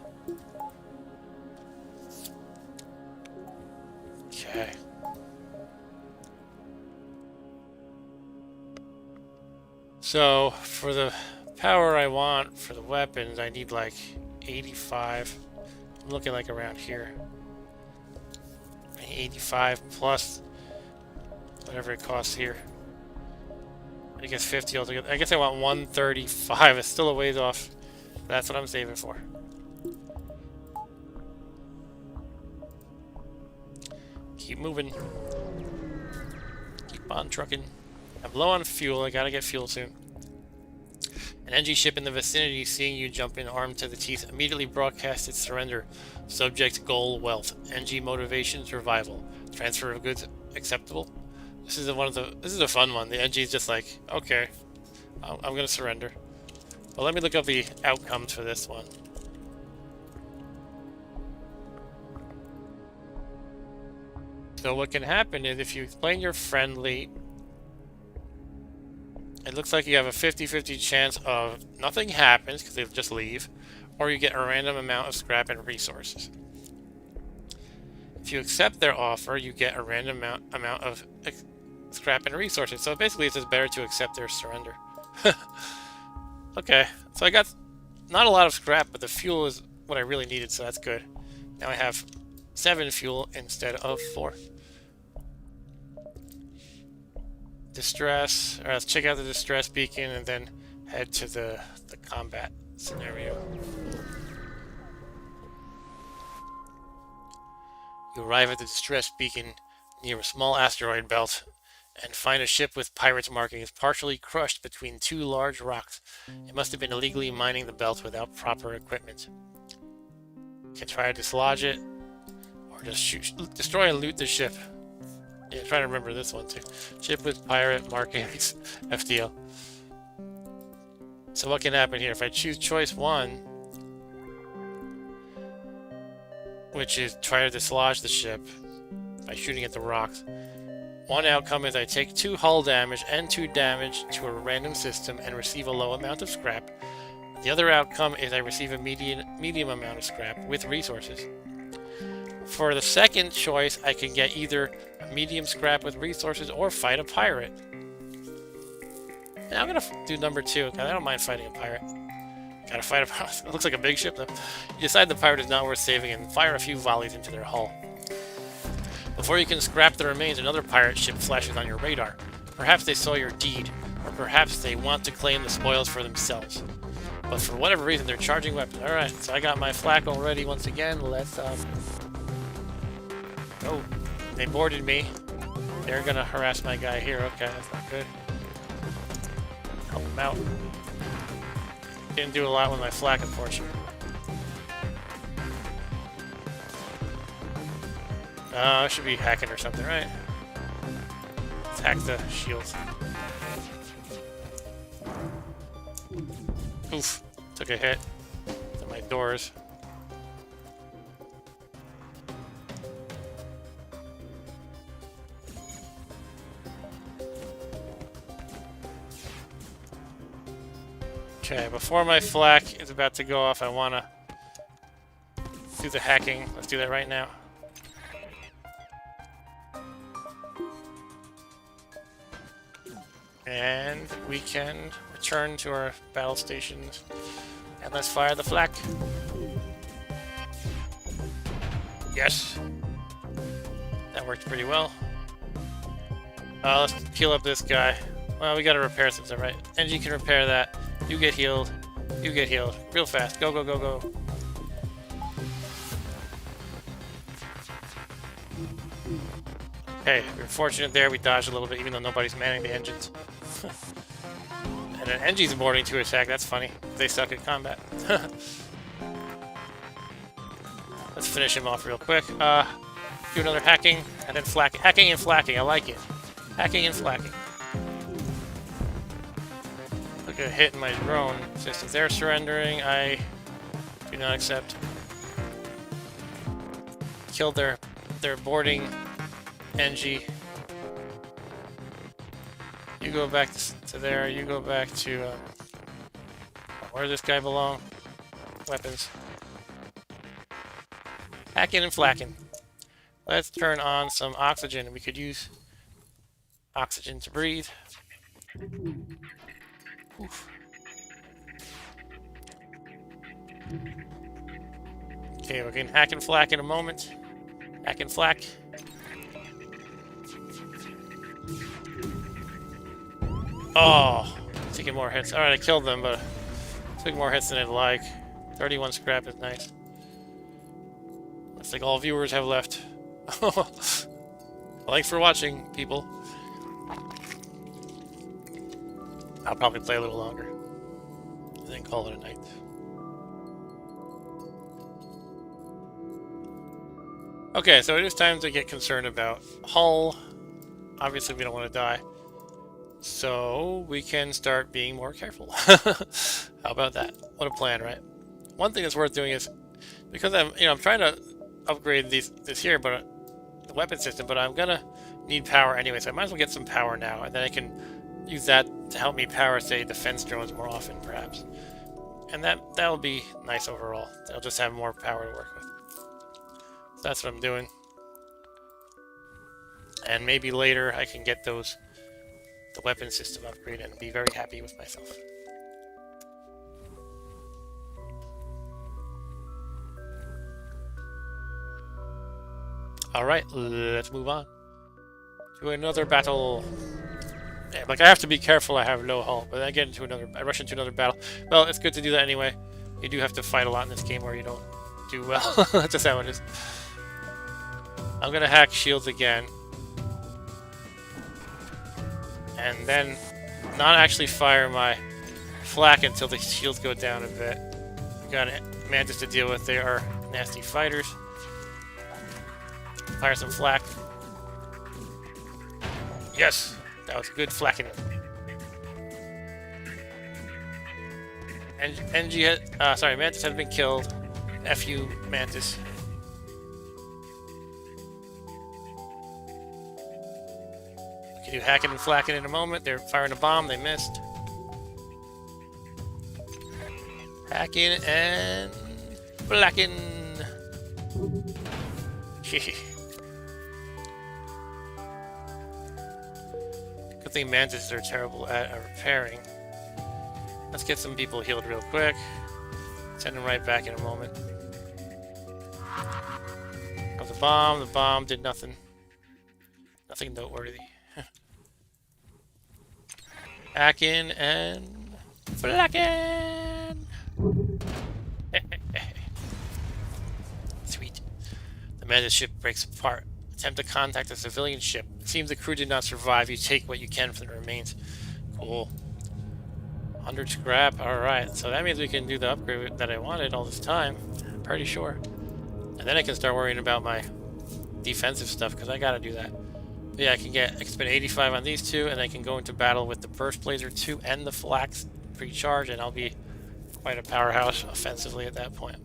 Okay. So, for the power I want for the weapons, I need like 85. I'm looking like around here. 85 plus whatever it costs here. I guess 50 altogether. I guess I want 135. It's still a ways off. That's what I'm saving for. Keep moving. Keep on trucking. I'm low on fuel. I gotta get fuel soon. An NG ship in the vicinity, seeing you jump in armed to the teeth, immediately broadcasts its surrender. Subject goal wealth. NG motivation survival. Transfer of goods acceptable. This is a fun one. The NG is just like, okay, I'm gonna surrender. Well, let me look up the outcomes for this one. So what can happen is if you explain you're friendly, it looks like you have a 50-50 chance of nothing happens because they'll just leave, or you get a random amount of scrap and resources. If you accept their offer, you get a random amount of scrap and resources. So basically it's just better to accept their surrender. Okay, so I got not a lot of scrap, but the fuel is what I really needed, so that's good. Now I have 7 fuel instead of 4. Distress. Alright, let's check out the distress beacon and then head to the combat scenario. You arrive at the distress beacon near a small asteroid belt and find a ship with pirates' markings partially crushed between 2 large rocks. It must have been illegally mining the belt without proper equipment. You can try to dislodge it, or just destroy and loot the ship. Yeah, try to remember this one too. Ship with pirate markings, FTL. So what can happen here? If I choose choice 1, which is try to dislodge the ship by shooting at the rocks. One outcome is I take 2 hull damage and 2 damage to a random system and receive a low amount of scrap. The other outcome is I receive a medium amount of scrap with resources. For the second choice, I can get either a medium scrap with resources or fight a pirate. And I'm gonna do number 2, because I don't mind fighting a pirate. Gotta fight a pirate. It looks like a big ship though. You decide the pirate is not worth saving and fire a few volleys into their hull. Before you can scrap the remains, another pirate ship flashes on your radar. Perhaps they saw your deed, or perhaps they want to claim the spoils for themselves. But for whatever reason, they're charging weapons. Alright, so I got my flak already once again. Let's, oh, they boarded me. They're gonna harass my guy here. Okay, that's not good. Help him out. Didn't do a lot with my flak, unfortunately. I should be hacking or something, right? Let's hack the shields. Oof. Took a hit to my doors. Okay, before my flak is about to go off, I want to do the hacking. Let's do that right now. And we can return to our battle stations. And let's fire the flak. Yes. That worked pretty well. Let's heal up this guy. Well, we gotta repair something, right? And you can repair that. You get healed. You get healed. Real fast. Go, go, go, go. Okay, we're fortunate there. We dodged a little bit, even though nobody's manning the engines. And an engine's boarding to attack. That's funny. They suck at combat. Let's finish him off real quick. Do another hacking, and then flak. Hacking and flacking. I like it. Hacking and flacking. Look at a hit in my drone. Since they're surrendering, I do not accept. Killed their boarding Engie. You go back to there. You go back to where does this guy belong? Weapons. Hacking and flacking. Let's turn on some oxygen. We could use oxygen to breathe. Oof. Okay, we can hack and flak in a moment. Hack and flak. Oh, taking more hits. Alright, I killed them, but took more hits than I'd like. 31 scrap is nice. Looks like all viewers have left. Thanks for watching, people. I'll probably play a little longer, and then call it a night. Okay, so it is time to get concerned about hull. Obviously, we don't want to die. So we can start being more careful. How about that? What a plan, right? One thing that's worth doing is, because I'm trying to upgrade this here, but the weapon system, but I'm gonna need power anyway, so I might as well get some power now, and then I can use that to help me power, say, defense drones more often, perhaps. And that'll be nice overall. They'll just have more power to work with. So that's what I'm doing. And maybe later I can get the weapon system upgrade and be very happy with myself. Alright, let's move on to another battle. Yeah, like, I have to be careful I have low hull, but then I rush into another battle. Well, it's good to do that anyway. You do have to fight a lot in this game or you don't do well. That's just how it is. I'm gonna hack shields again. And then not actually fire my flak until the shields go down a bit. We got a Mantis to deal with. They are nasty fighters. Fire some flak. Yes! That was good flacking. Mantis has been killed. F you, Mantis. can do hacking and flacking in a moment. They're firing a bomb. They missed. Hacking and flacking. Good thing mantises are terrible at repairing. Let's get some people healed real quick. Send them right back in a moment. Comes the bomb. The bomb did nothing. Nothing noteworthy. Hacking and flacking. Sweet. The mantis ship breaks apart. Attempt to contact a civilian ship. It seems the crew did not survive. You take what you can from the remains. Cool. 100 scrap. Alright, so that means we can do the upgrade that I wanted all this time. I'm pretty sure. And then I can start worrying about my defensive stuff, because I gotta do that. But yeah, I can spend 85 on these two, and I can go into battle with the Burst Blazer 2 and the Flax pre-charge, and I'll be quite a powerhouse offensively at that point.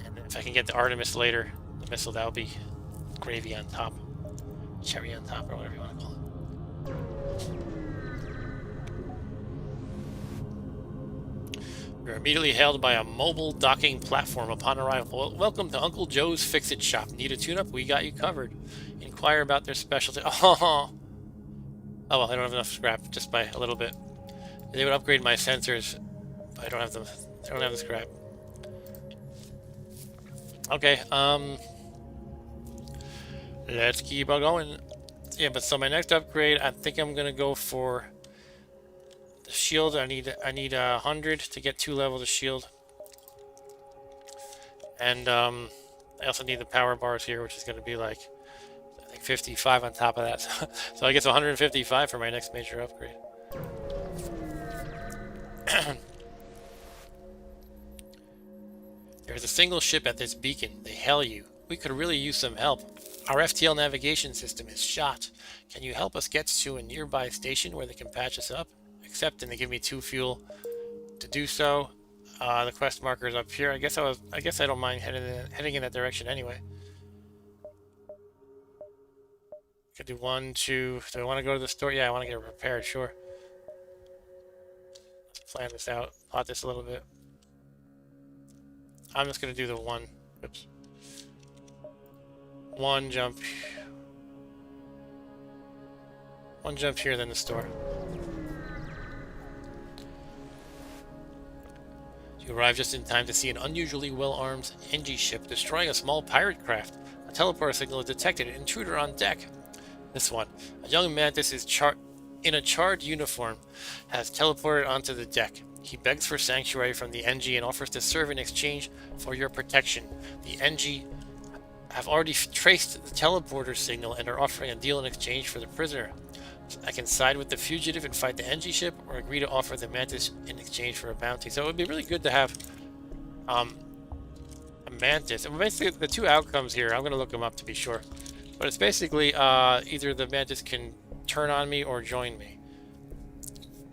And if I can get the Artemis later, the missile, that'll be gravy on top. Cherry on top, or whatever you want to call it. You're immediately hailed by a mobile docking platform upon arrival. Welcome to Uncle Joe's Fix-It Shop. Need a tune-up? We got you covered. Inquire about their specialty. Oh well, I don't have enough scrap, just by a little bit. They would upgrade my sensors, but I don't have them. I don't have the scrap. Okay, let's keep on going. Yeah, but so my next upgrade, I think I'm gonna go for the shield. I need 100 to get 2 levels of shield, and I also need the power bars here, which is gonna be like I think 55 on top of that. So I guess 155 for my next major upgrade. There's a single ship at this beacon. They hail you. We could really use some help. Our FTL navigation system is shot. Can you help us get to a nearby station where they can patch us up? Accept, and they give me 2 fuel to do so. The quest marker is up here. I guess I don't mind heading in that direction anyway. Could do 1, 2. Do I want to go to the store? Yeah, I want to get repaired. Sure. Let's plan this out. Plot this a little bit. I'm just gonna do the 1. Oops. 1 jump. 1 jump here, then the store. You arrive just in time to see an unusually well-armed NG ship destroying a small pirate craft. A teleporter signal is detected. An intruder on deck. This one. A young mantis is in a charred uniform has teleported onto the deck. He begs for sanctuary from the NG and offers to serve in exchange for your protection. The NG have already traced the teleporter signal and are offering a deal in exchange for the prisoner. I can side with the fugitive and fight the NG ship, or agree to offer the mantis in exchange for a bounty. So it would be really good to have a mantis. And basically, the 2 outcomes here, I'm going to look them up to be sure. But it's basically either the mantis can turn on me or join me.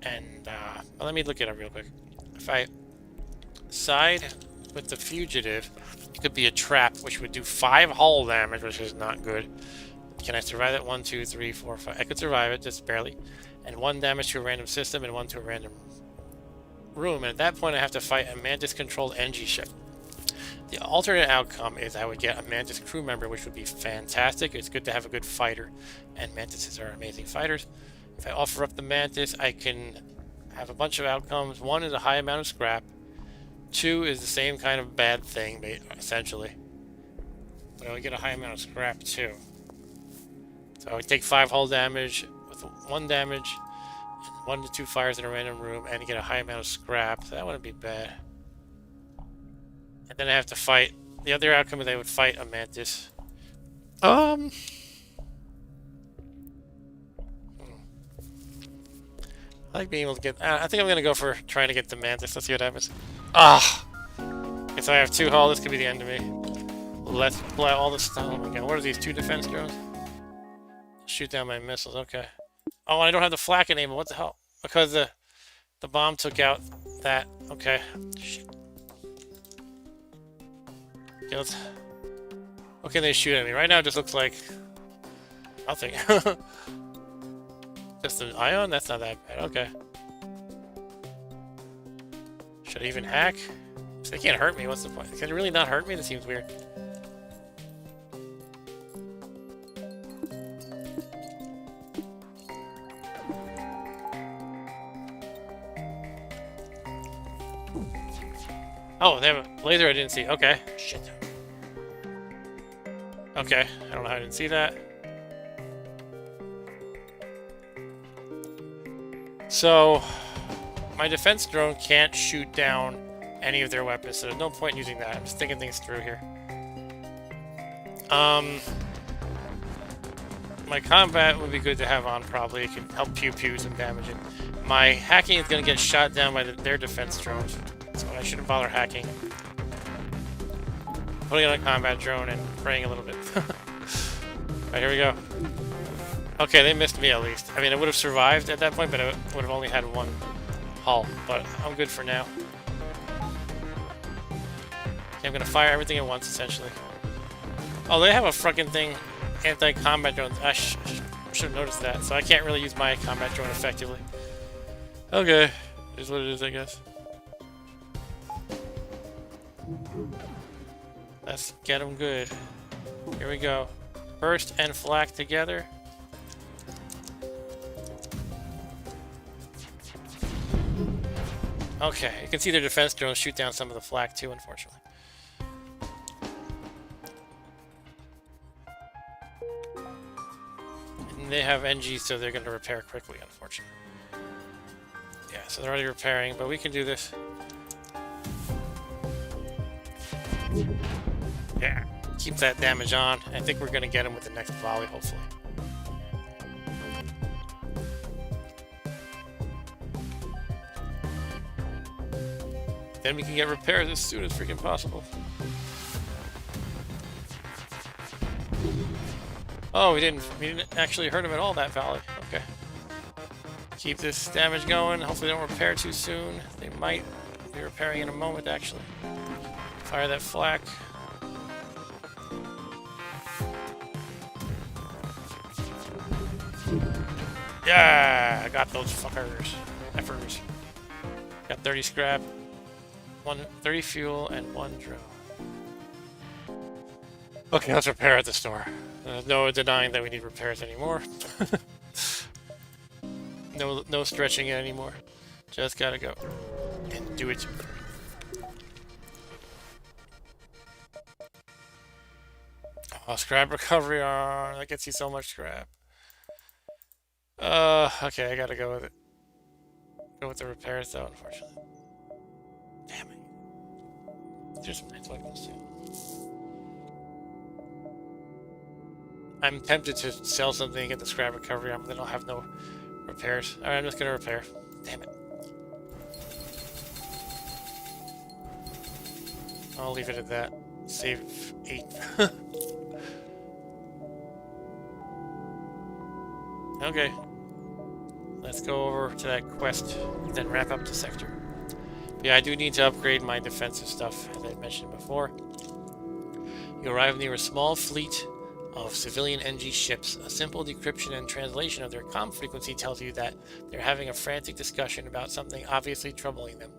And let me look it up real quick. If I side with the fugitive, it could be a trap, which would do 5 hull damage, which is not good. Can I survive that? 1, 2, 3, 4, 5. I could survive it, just barely. And 1 damage to a random system and 1 to a random room. And at that point, I have to fight a Mantis-controlled NG ship. The alternate outcome is I would get a Mantis crew member, which would be fantastic. It's good to have a good fighter, and Mantises are amazing fighters. If I offer up the Mantis, I can have a bunch of outcomes. 1 is a high amount of scrap. 2 is the same kind of bad thing, essentially. But I would get a high amount of scrap, too. So I would take 5 hull damage with 1 damage, and 1 to 2 fires in a random room, and get a high amount of scrap. So that wouldn't be bad. And then I have to fight. The other outcome is I would fight a Mantis. I like being able to get... I think I'm going to go for trying to get the Mantis. Let's see what happens. Okay, so I have 2 hull. This could be the end of me. Let's blow out all the stuff. Oh my god, what are these, 2 defense drones? Shoot down my missiles, okay. Oh, I don't have the flak enabled. What the hell? Because the bomb took out that... Okay. Shit. Okay, what can they shoot at me? Right now it just looks like nothing. Just an ion? That's not that bad. Okay. Should I even hack? They can't hurt me. What's the point? Can it really not hurt me? That seems weird. Oh, they have a laser I didn't see. Okay. Shit. Okay. I don't know how I didn't see that. So, my defense drone can't shoot down any of their weapons, so there's no point in using that. I'm just thinking things through here. My combat would be good to have on, probably. It can help pew-pew some damage. And my hacking is going to get shot down by their defense drones, so I shouldn't bother hacking. Putting on a combat drone and praying a little bit. Alright, here we go. Okay, they missed me at least. I mean, I would have survived at that point, but I would have only had one hull. But I'm good for now. Okay, I'm going to fire everything at once, essentially. Oh, they have a fucking thing, anti-combat drones. I should have noticed that. So I can't really use my combat drone effectively. Okay, is what it is, I guess. Let's get them good. Here we go. Burst and flak together. Okay, you can see their defense drones shoot down some of the flak too, unfortunately. And they have NG, so they're going to repair quickly, unfortunately. Yeah, so they're already repairing, but we can do this. Yeah, keep that damage on. I think we're going to get him with the next volley, hopefully. Then we can get repairs as soon as freaking possible. Oh, we didn't actually hurt him at all, that volley. Okay. Keep this damage going. Hopefully they don't repair too soon. They might be repairing in a moment, actually. Fire that flak. Yeah, I got those fuckers. Effers. Got 30 scrap, 30 fuel, and 1 drone. Okay, let's repair at the store. There's no denying that we need repairs anymore. No stretching it anymore. Just gotta go and do it. Oh, scrap recovery on. That gets you so much scrap. Okay, I gotta go with it. Go with the repairs though, unfortunately. Damn it. There's some nice weapons too. I'm tempted to sell something and get the scrap recovery on, but then I'll have no repairs. Alright, I'm just gonna repair. Damn it. I'll leave it at that. Save 8. Okay. Let's go over to that quest, then wrap up the sector. But yeah, I do need to upgrade my defensive stuff, as I mentioned before. You arrive near a small fleet of civilian NG ships. A simple decryption and translation of their comm frequency tells you that they're having a frantic discussion about something obviously troubling them.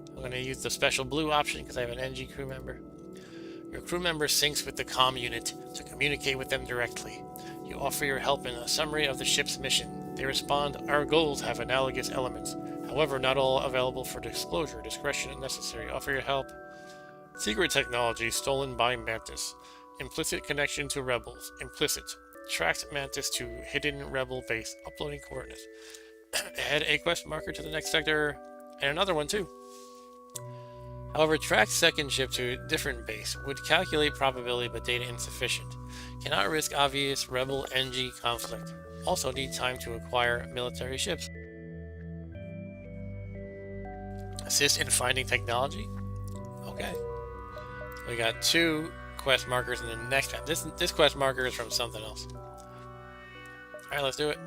I'm going to use the special blue option because I have an NG crew member. Your crew member syncs with the comm unit to communicate with them directly. You offer your help in a summary of the ship's mission. They respond, "Our goals have analogous elements. However, not all available for disclosure. Discretion is necessary. Offer your help." Secret technology stolen by Mantis. Implicit connection to rebels. Implicit. Tracked Mantis to hidden rebel base. Uploading coordinates. Add a quest marker to the next sector. And another one too. However, tracked second ship to a different base. Would calculate probability but data insufficient. Cannot risk obvious rebel NG conflict. Also need time to acquire military ships. Assist in finding technology. Okay. We got 2 quest markers in the next time. This quest marker is from something else. Alright, let's do it.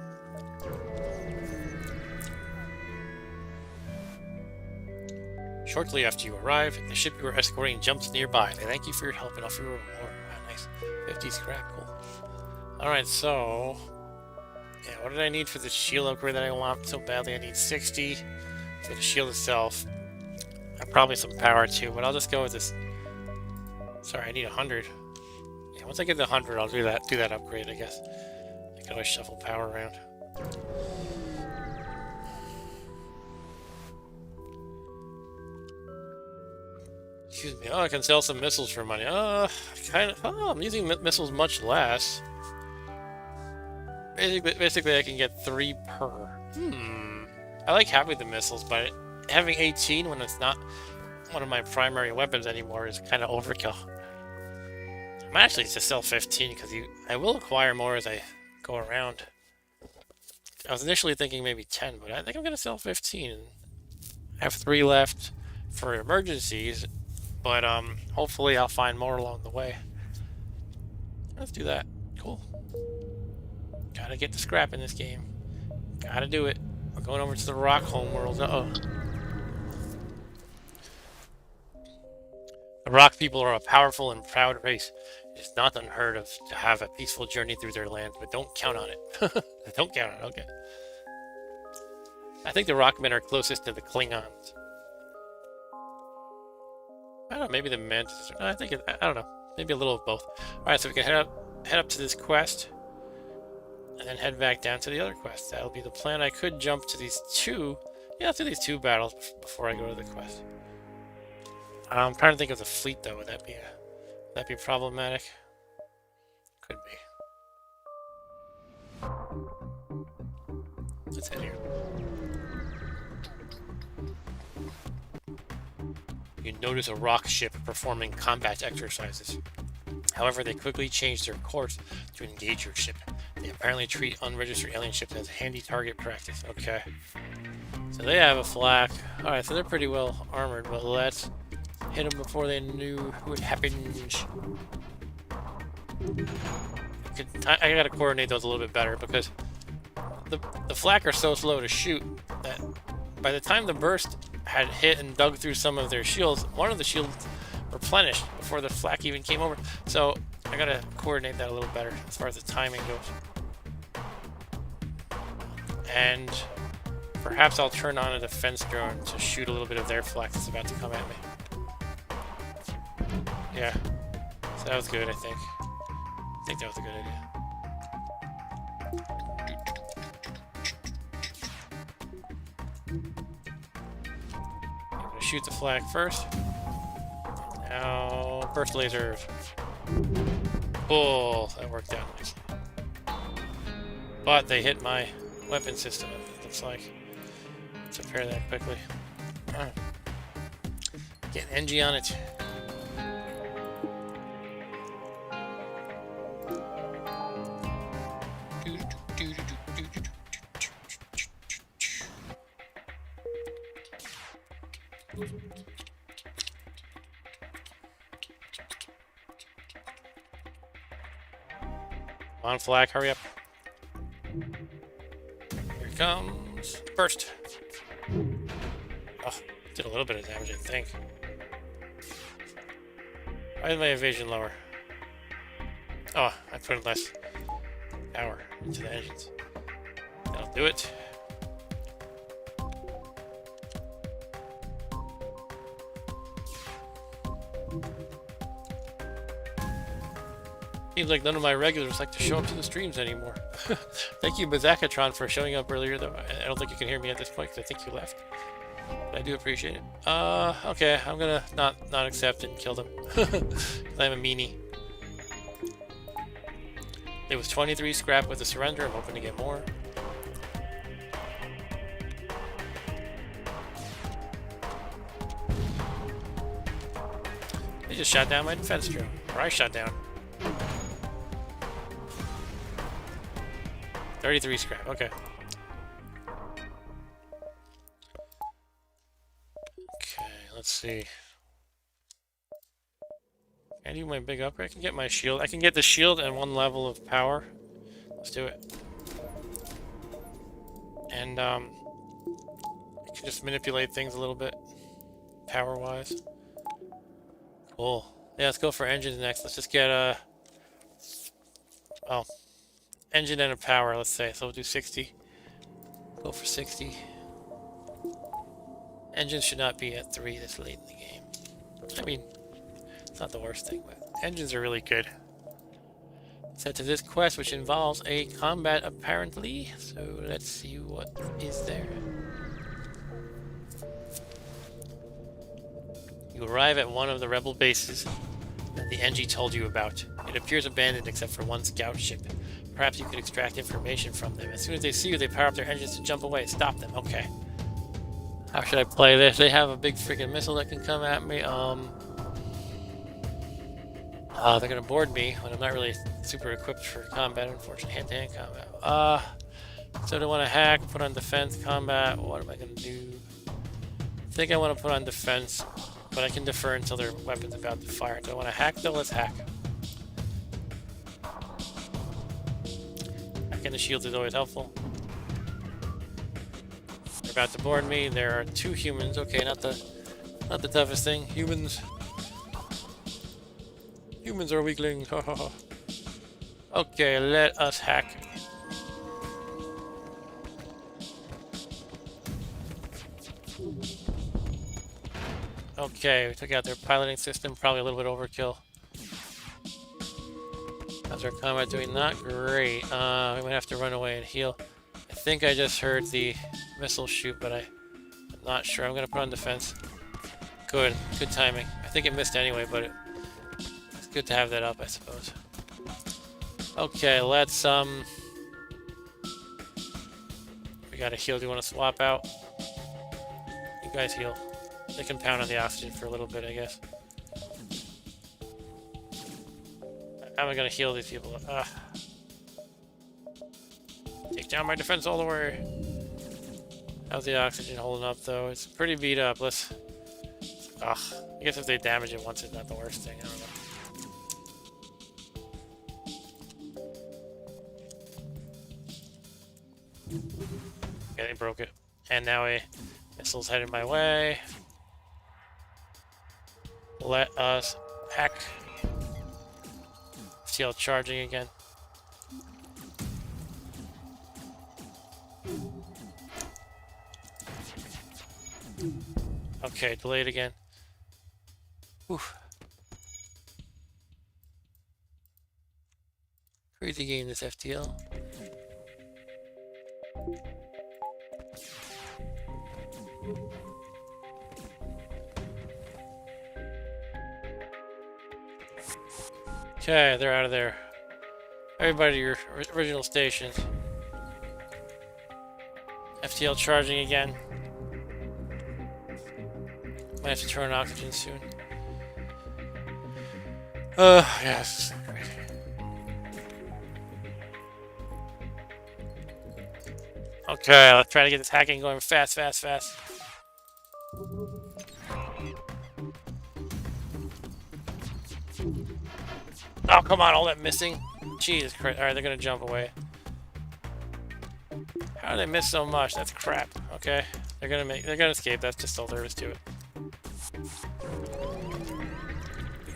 Shortly after you arrive, the ship you are escorting jumps nearby. They thank you for your help and offer you a reward. Ah, nice. 50 scrap, cool. Alright, so... yeah, what did I need for the shield upgrade that I want so badly? I need 60 for the shield itself. And probably some power too, but I'll just go with this. Sorry, I need 100. Yeah, once I get the 100, I'll do that upgrade, I guess. I can always shuffle power around. Excuse me. Oh, I can sell some missiles for money. I'm using missiles much less. Basically, I can get 3 per. I like having the missiles, but having 18 when it's not one of my primary weapons anymore is kind of overkill. I'm actually to sell 15 because I will acquire more as I go around. I was initially thinking maybe 10, but I think I'm going to sell 15. I have 3 left for emergencies, but hopefully I'll find more along the way. Let's do that. Cool. Gotta get the scrap in this game. Gotta do it. We're going over to the rock homeworld. Uh-oh. The rock people are a powerful and proud race. It is not unheard of to have a peaceful journey through their land, but don't count on it. Don't count on it, okay. I think the rockmen are closest to the Klingons. I don't know, maybe the Mantis. I don't know. Maybe a little of both. Alright, so we can head up to this quest. And then head back down to the other quest. That'll be the plan. I could jump to these 2. Yeah, I'll do these 2 battles before I go to the quest. I'm trying to think of the fleet, though. Would that be problematic? Could be. Let's head here. You notice a rock ship performing combat exercises. However, they quickly change their course to engage your ship. They apparently treat unregistered alien ships as handy target practice. Okay. So they have a flak. Alright, so they're pretty well armored, but let's hit them before they knew what would happen. I gotta coordinate those a little bit better because the flak are so slow to shoot that by the time the burst had hit and dug through some of their shields, one of the shields replenished before the flak even came over. So I gotta coordinate that a little better as far as the timing goes. And perhaps I'll turn on a defense drone to shoot a little bit of their flak that's about to come at me. Yeah, so that was good, I think. I think that was a good idea. I'm gonna shoot the flag first. Now, burst lasers. Oh, that worked out nicely. But they hit my weapon system, it looks like. Let's repair that quickly. Get an NG on it. Come on, flag, hurry up. Here it comes. Burst. Oh, did a little bit of damage, I think. Why is my evasion lower? Oh, I put in less power into the engines. That'll do it. Seems like none of my regulars like to show up to the streams anymore. Thank you, Bazakatron, for showing up earlier, though. I don't think you can hear me at this point because I think you left. But I do appreciate it. Okay, I'm gonna not accept it and kill them. I'm a meanie. It was 23 scrap with a surrender. I'm hoping to get more. They just shot down my defense drone. Or I shot down. 33 scrap, okay. Okay, let's see. Can I do my big upgrade? I can get my shield. I can get the shield and 1 level of power. Let's do it. And, I can just manipulate things a little bit. power-wise. Cool. Yeah, let's go for engines next. Let's just get a... well, engine and a power, let's say. So we'll do 60. Go for 60. Engines should not be at 3 this late in the game. I mean, it's not the worst thing, but engines are really good. Set to this quest, which involves a combat apparently. So let's see what is there. You arrive at one of the rebel bases that the NG told you about. It appears abandoned except for one scout ship. Perhaps you could extract information from them. As soon as they see you, they power up their engines to jump away. Stop them. Okay. How should I play this? They have a big freaking missile that can come at me. They're gonna board me when I'm not really super equipped for combat, unfortunately. Hand-to-hand combat. So do I want to hack, put on defense, combat? What am I gonna do? I think I want to put on defense, but I can defer until their weapon's about to fire. Do I want to hack though? Let's hack. Hacking the shields is always helpful. They're about to board me. There are 2 humans. Okay, not the toughest thing. Humans are weaklings. Okay, let us hack. Okay, we took out their piloting system. Probably a little bit overkill. How's our combat doing? Not great. We might have to run away and heal. I think I just heard the missile shoot, but I'm not sure. I'm gonna put on defense. Good timing. I think it missed anyway, but it's good to have that up, I suppose. Okay, let's we gotta heal. Do you want to swap out? You guys heal. They can pound on the oxygen for a little bit, I guess. How am I gonna heal these people? Take down my defense all the way. How's the oxygen holding up, though? It's pretty beat up. Let's... I guess if they damage it once, it's not the worst thing. I don't know. Okay, they broke it. And now a missile's headed my way. Let us hack. FTL charging again. Okay, delayed again. Oof. Crazy game, this FTL. Okay, they're out of there. Everybody to your original stations. FTL charging again. Might have to turn on oxygen soon. Yes. Okay, let's try to get this hacking going fast. Oh, come on, all that missing. Jesus Christ. Alright, they're gonna jump away. How did they miss so much? That's crap. Okay. They're gonna escape. That's just all there is to it.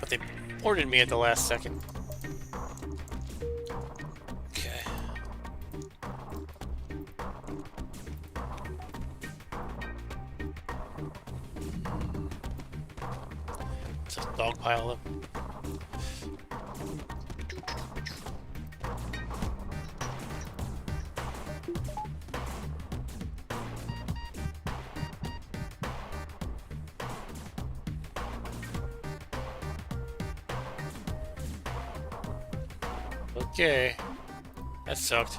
But they boarded me at the last second. Okay. Just dogpile them. Okay, that sucked.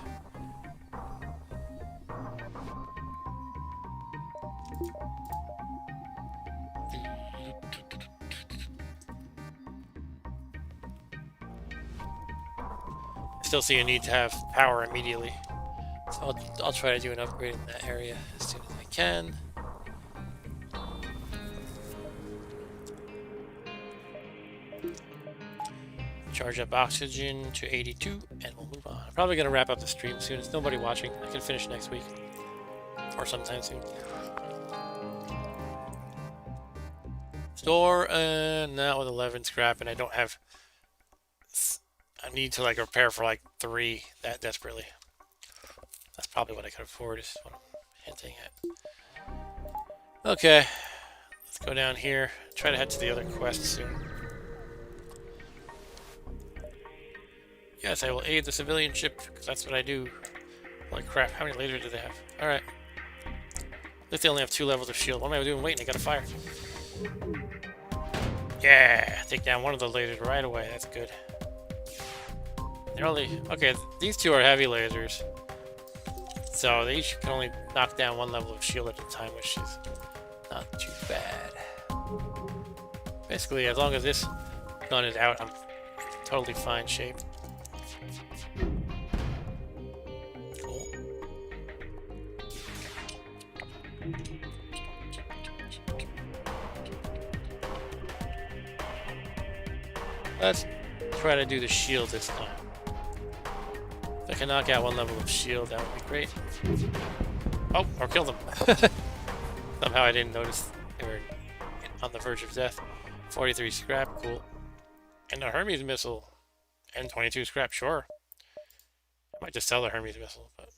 Still see a need to have power immediately, so I'll try to do an upgrade in that area as soon as I can. Charge up oxygen to 82, and we'll move on. I'm probably going to wrap up the stream soon. There's nobody watching. I can finish next week. Or sometime soon. store, not with 11 scrap, and I don't have. I need to like repair for like 3 that desperately. That's probably what I could afford, is what I'm hinting at. Okay, let's go down here. Try to head to the other quest soon. Yes, I will aid the civilian ship, because that's what I do. Holy crap, how many lasers do they have? Alright. At least they only have 2 levels of shield. What am I doing waiting? I gotta fire. Yeah, take down one of the lasers right away. That's good. They're only... Okay, these 2 are heavy lasers. So they each can only knock down 1 level of shield at a time, which is not too bad. Basically, as long as this gun is out, I'm in totally fine shape. Cool. Let's try to do the shield this time. If I can knock out 1 level of shield, that would be great. Oh, or kill them. Somehow I didn't notice they were on the verge of death. 43 scrap, cool. And a Hermes missile. And 22 scrap, sure. I might just sell the Hermes missile, but...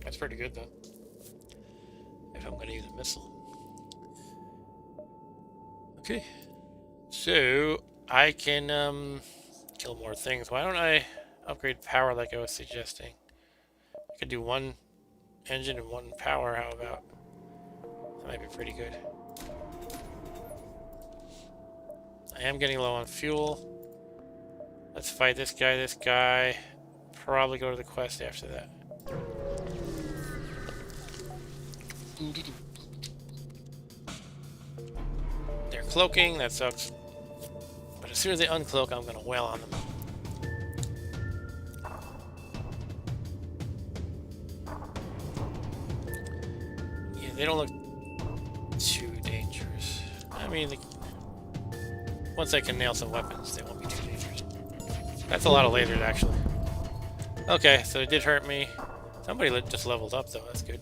That's pretty good, though. If I'm going to use a missile. Okay. So, I can, kill more things. Why don't I upgrade power like I was suggesting? I could do 1 engine and 1 power, how about? That might be pretty good. I am getting low on fuel. Let's fight this guy. Probably go to the quest after that. They're cloaking, that sucks. But as soon as they uncloak, I'm gonna wail on them. Yeah, they don't look too dangerous. I mean, once I can nail some weapons, they won't be too dangerous. That's a lot of lasers, actually. Okay, so it did hurt me. Somebody just leveled up, though. That's good.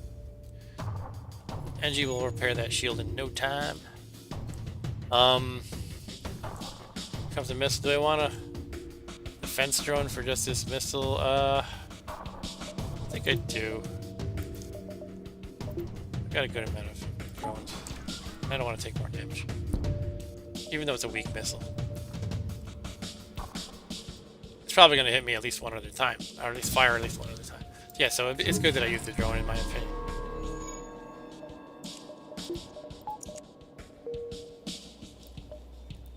NG will repair that shield in no time. Comes a missile. Do I want a defense drone for just this missile? I think I do. I've got a good amount of drones. I don't want to take more damage. Even though it's a weak missile. It's probably going to hit me at least 1 other time. Or at least fire at least 1 other time. Yeah, so it's good that I use the drone, in my opinion.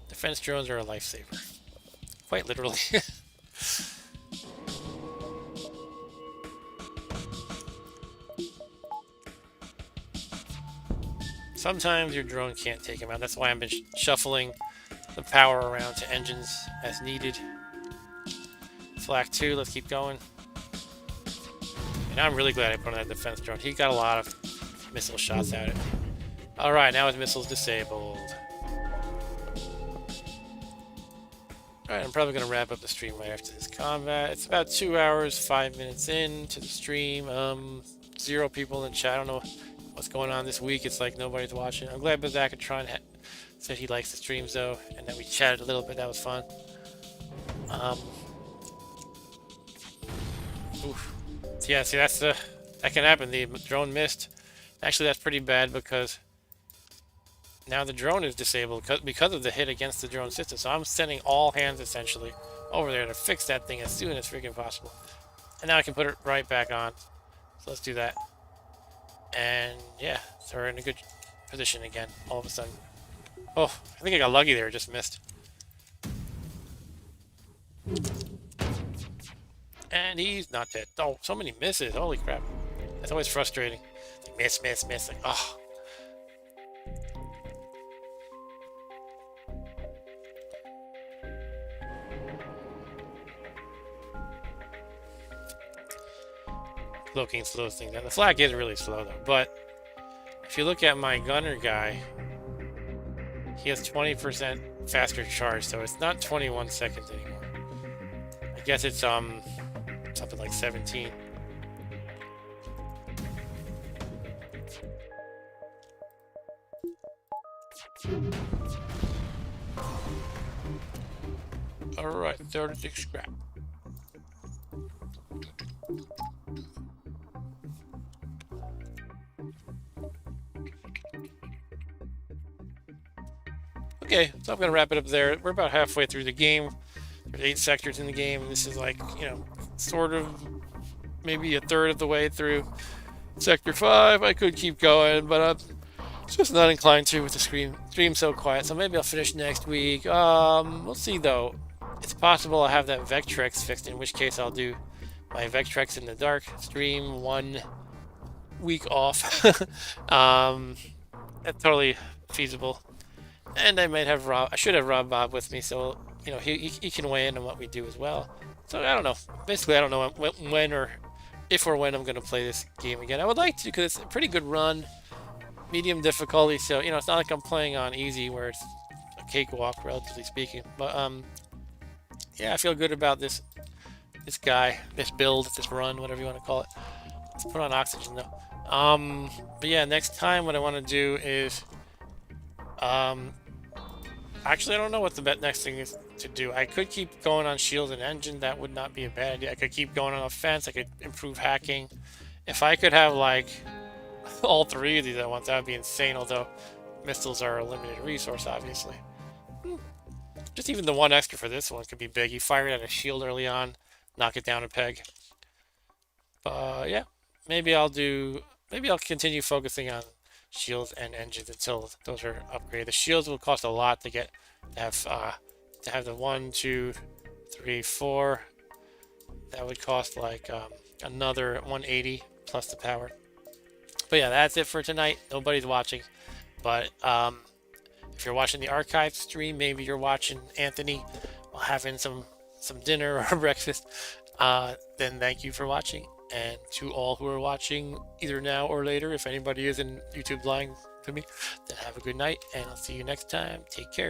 Defense drones are a lifesaver. Quite literally. Sometimes your drone can't take them out. That's why I've been shuffling the power around to engines as needed. Flak 2, let's keep going. And I'm really glad I put on that defense drone. He got a lot of missile shots at it. Alright, now his missile's disabled. Alright, I'm probably going to wrap up the stream right after this combat. It's about 2 hours, 5 minutes into the stream. 0 people in the chat. I don't know what's going on this week. It's like nobody's watching. I'm glad Bazakatron said he likes the streams, though, and that we chatted a little bit. That was fun. Oof. So yeah, see, that can happen. The drone missed. Actually, that's pretty bad because now the drone is disabled because of the hit against the drone system. So I'm sending all hands, essentially, over there to fix that thing as soon as freaking possible. And now I can put it right back on. So let's do that. And yeah, so we're in a good position again, all of a sudden. Oh, I think I got lucky there, just missed. And he's not dead. Oh, so many misses, holy crap. That's always frustrating. Like, miss, like, oh. Cloaking slows things down. The flak is really slow though, but if you look at my gunner guy, he has 20% faster charge, so it's not 21 seconds anymore. I guess it's something like 17. Alright, 36 scrap. Okay, so I'm gonna wrap it up there. We're about halfway through the game. There's 8 sectors in the game, and this is like, sort of maybe a third of the way through Sector 5. I could keep going, but I'm just not inclined to with the stream so quiet. So maybe I'll finish next week. We'll see though. It's possible I'll have that Vectrex fixed, in which case I'll do my Vectrex in the dark stream 1 week off. That's totally feasible. And I might have Rob. I should have Rob Bob with me, so he can weigh in on what we do as well. So I don't know. Basically, I don't know when or if or when I'm going to play this game again. I would like to, because it's a pretty good run, medium difficulty. So it's not like I'm playing on easy where it's a cakewalk, relatively speaking. But yeah, I feel good about this guy, this build, this run, whatever you want to call it. Let's put on oxygen though. But yeah, next time what I want to do is actually, I don't know what the next thing is to do. I could keep going on shield and engine. That would not be a bad idea. I could keep going on offense. I could improve hacking. If I could have, like, all 3 of these at once, that would be insane, although missiles are a limited resource, obviously. Just even the 1 extra for this one could be big. You fire it at a shield early on, knock it down a peg. But, yeah. Maybe I'll continue focusing on shields and engines until those are upgraded. The shields will cost a lot to have the 1, 2, 3, 4. That would cost like another 180 plus the power. But yeah, that's it for tonight. Nobody's watching, but if you're watching the archive stream, maybe you're watching Anthony while having some dinner or breakfast, then thank you for watching. And to all who are watching either now or later, if anybody is in YouTube lying to me, then have a good night, and I'll see you next time. Take care.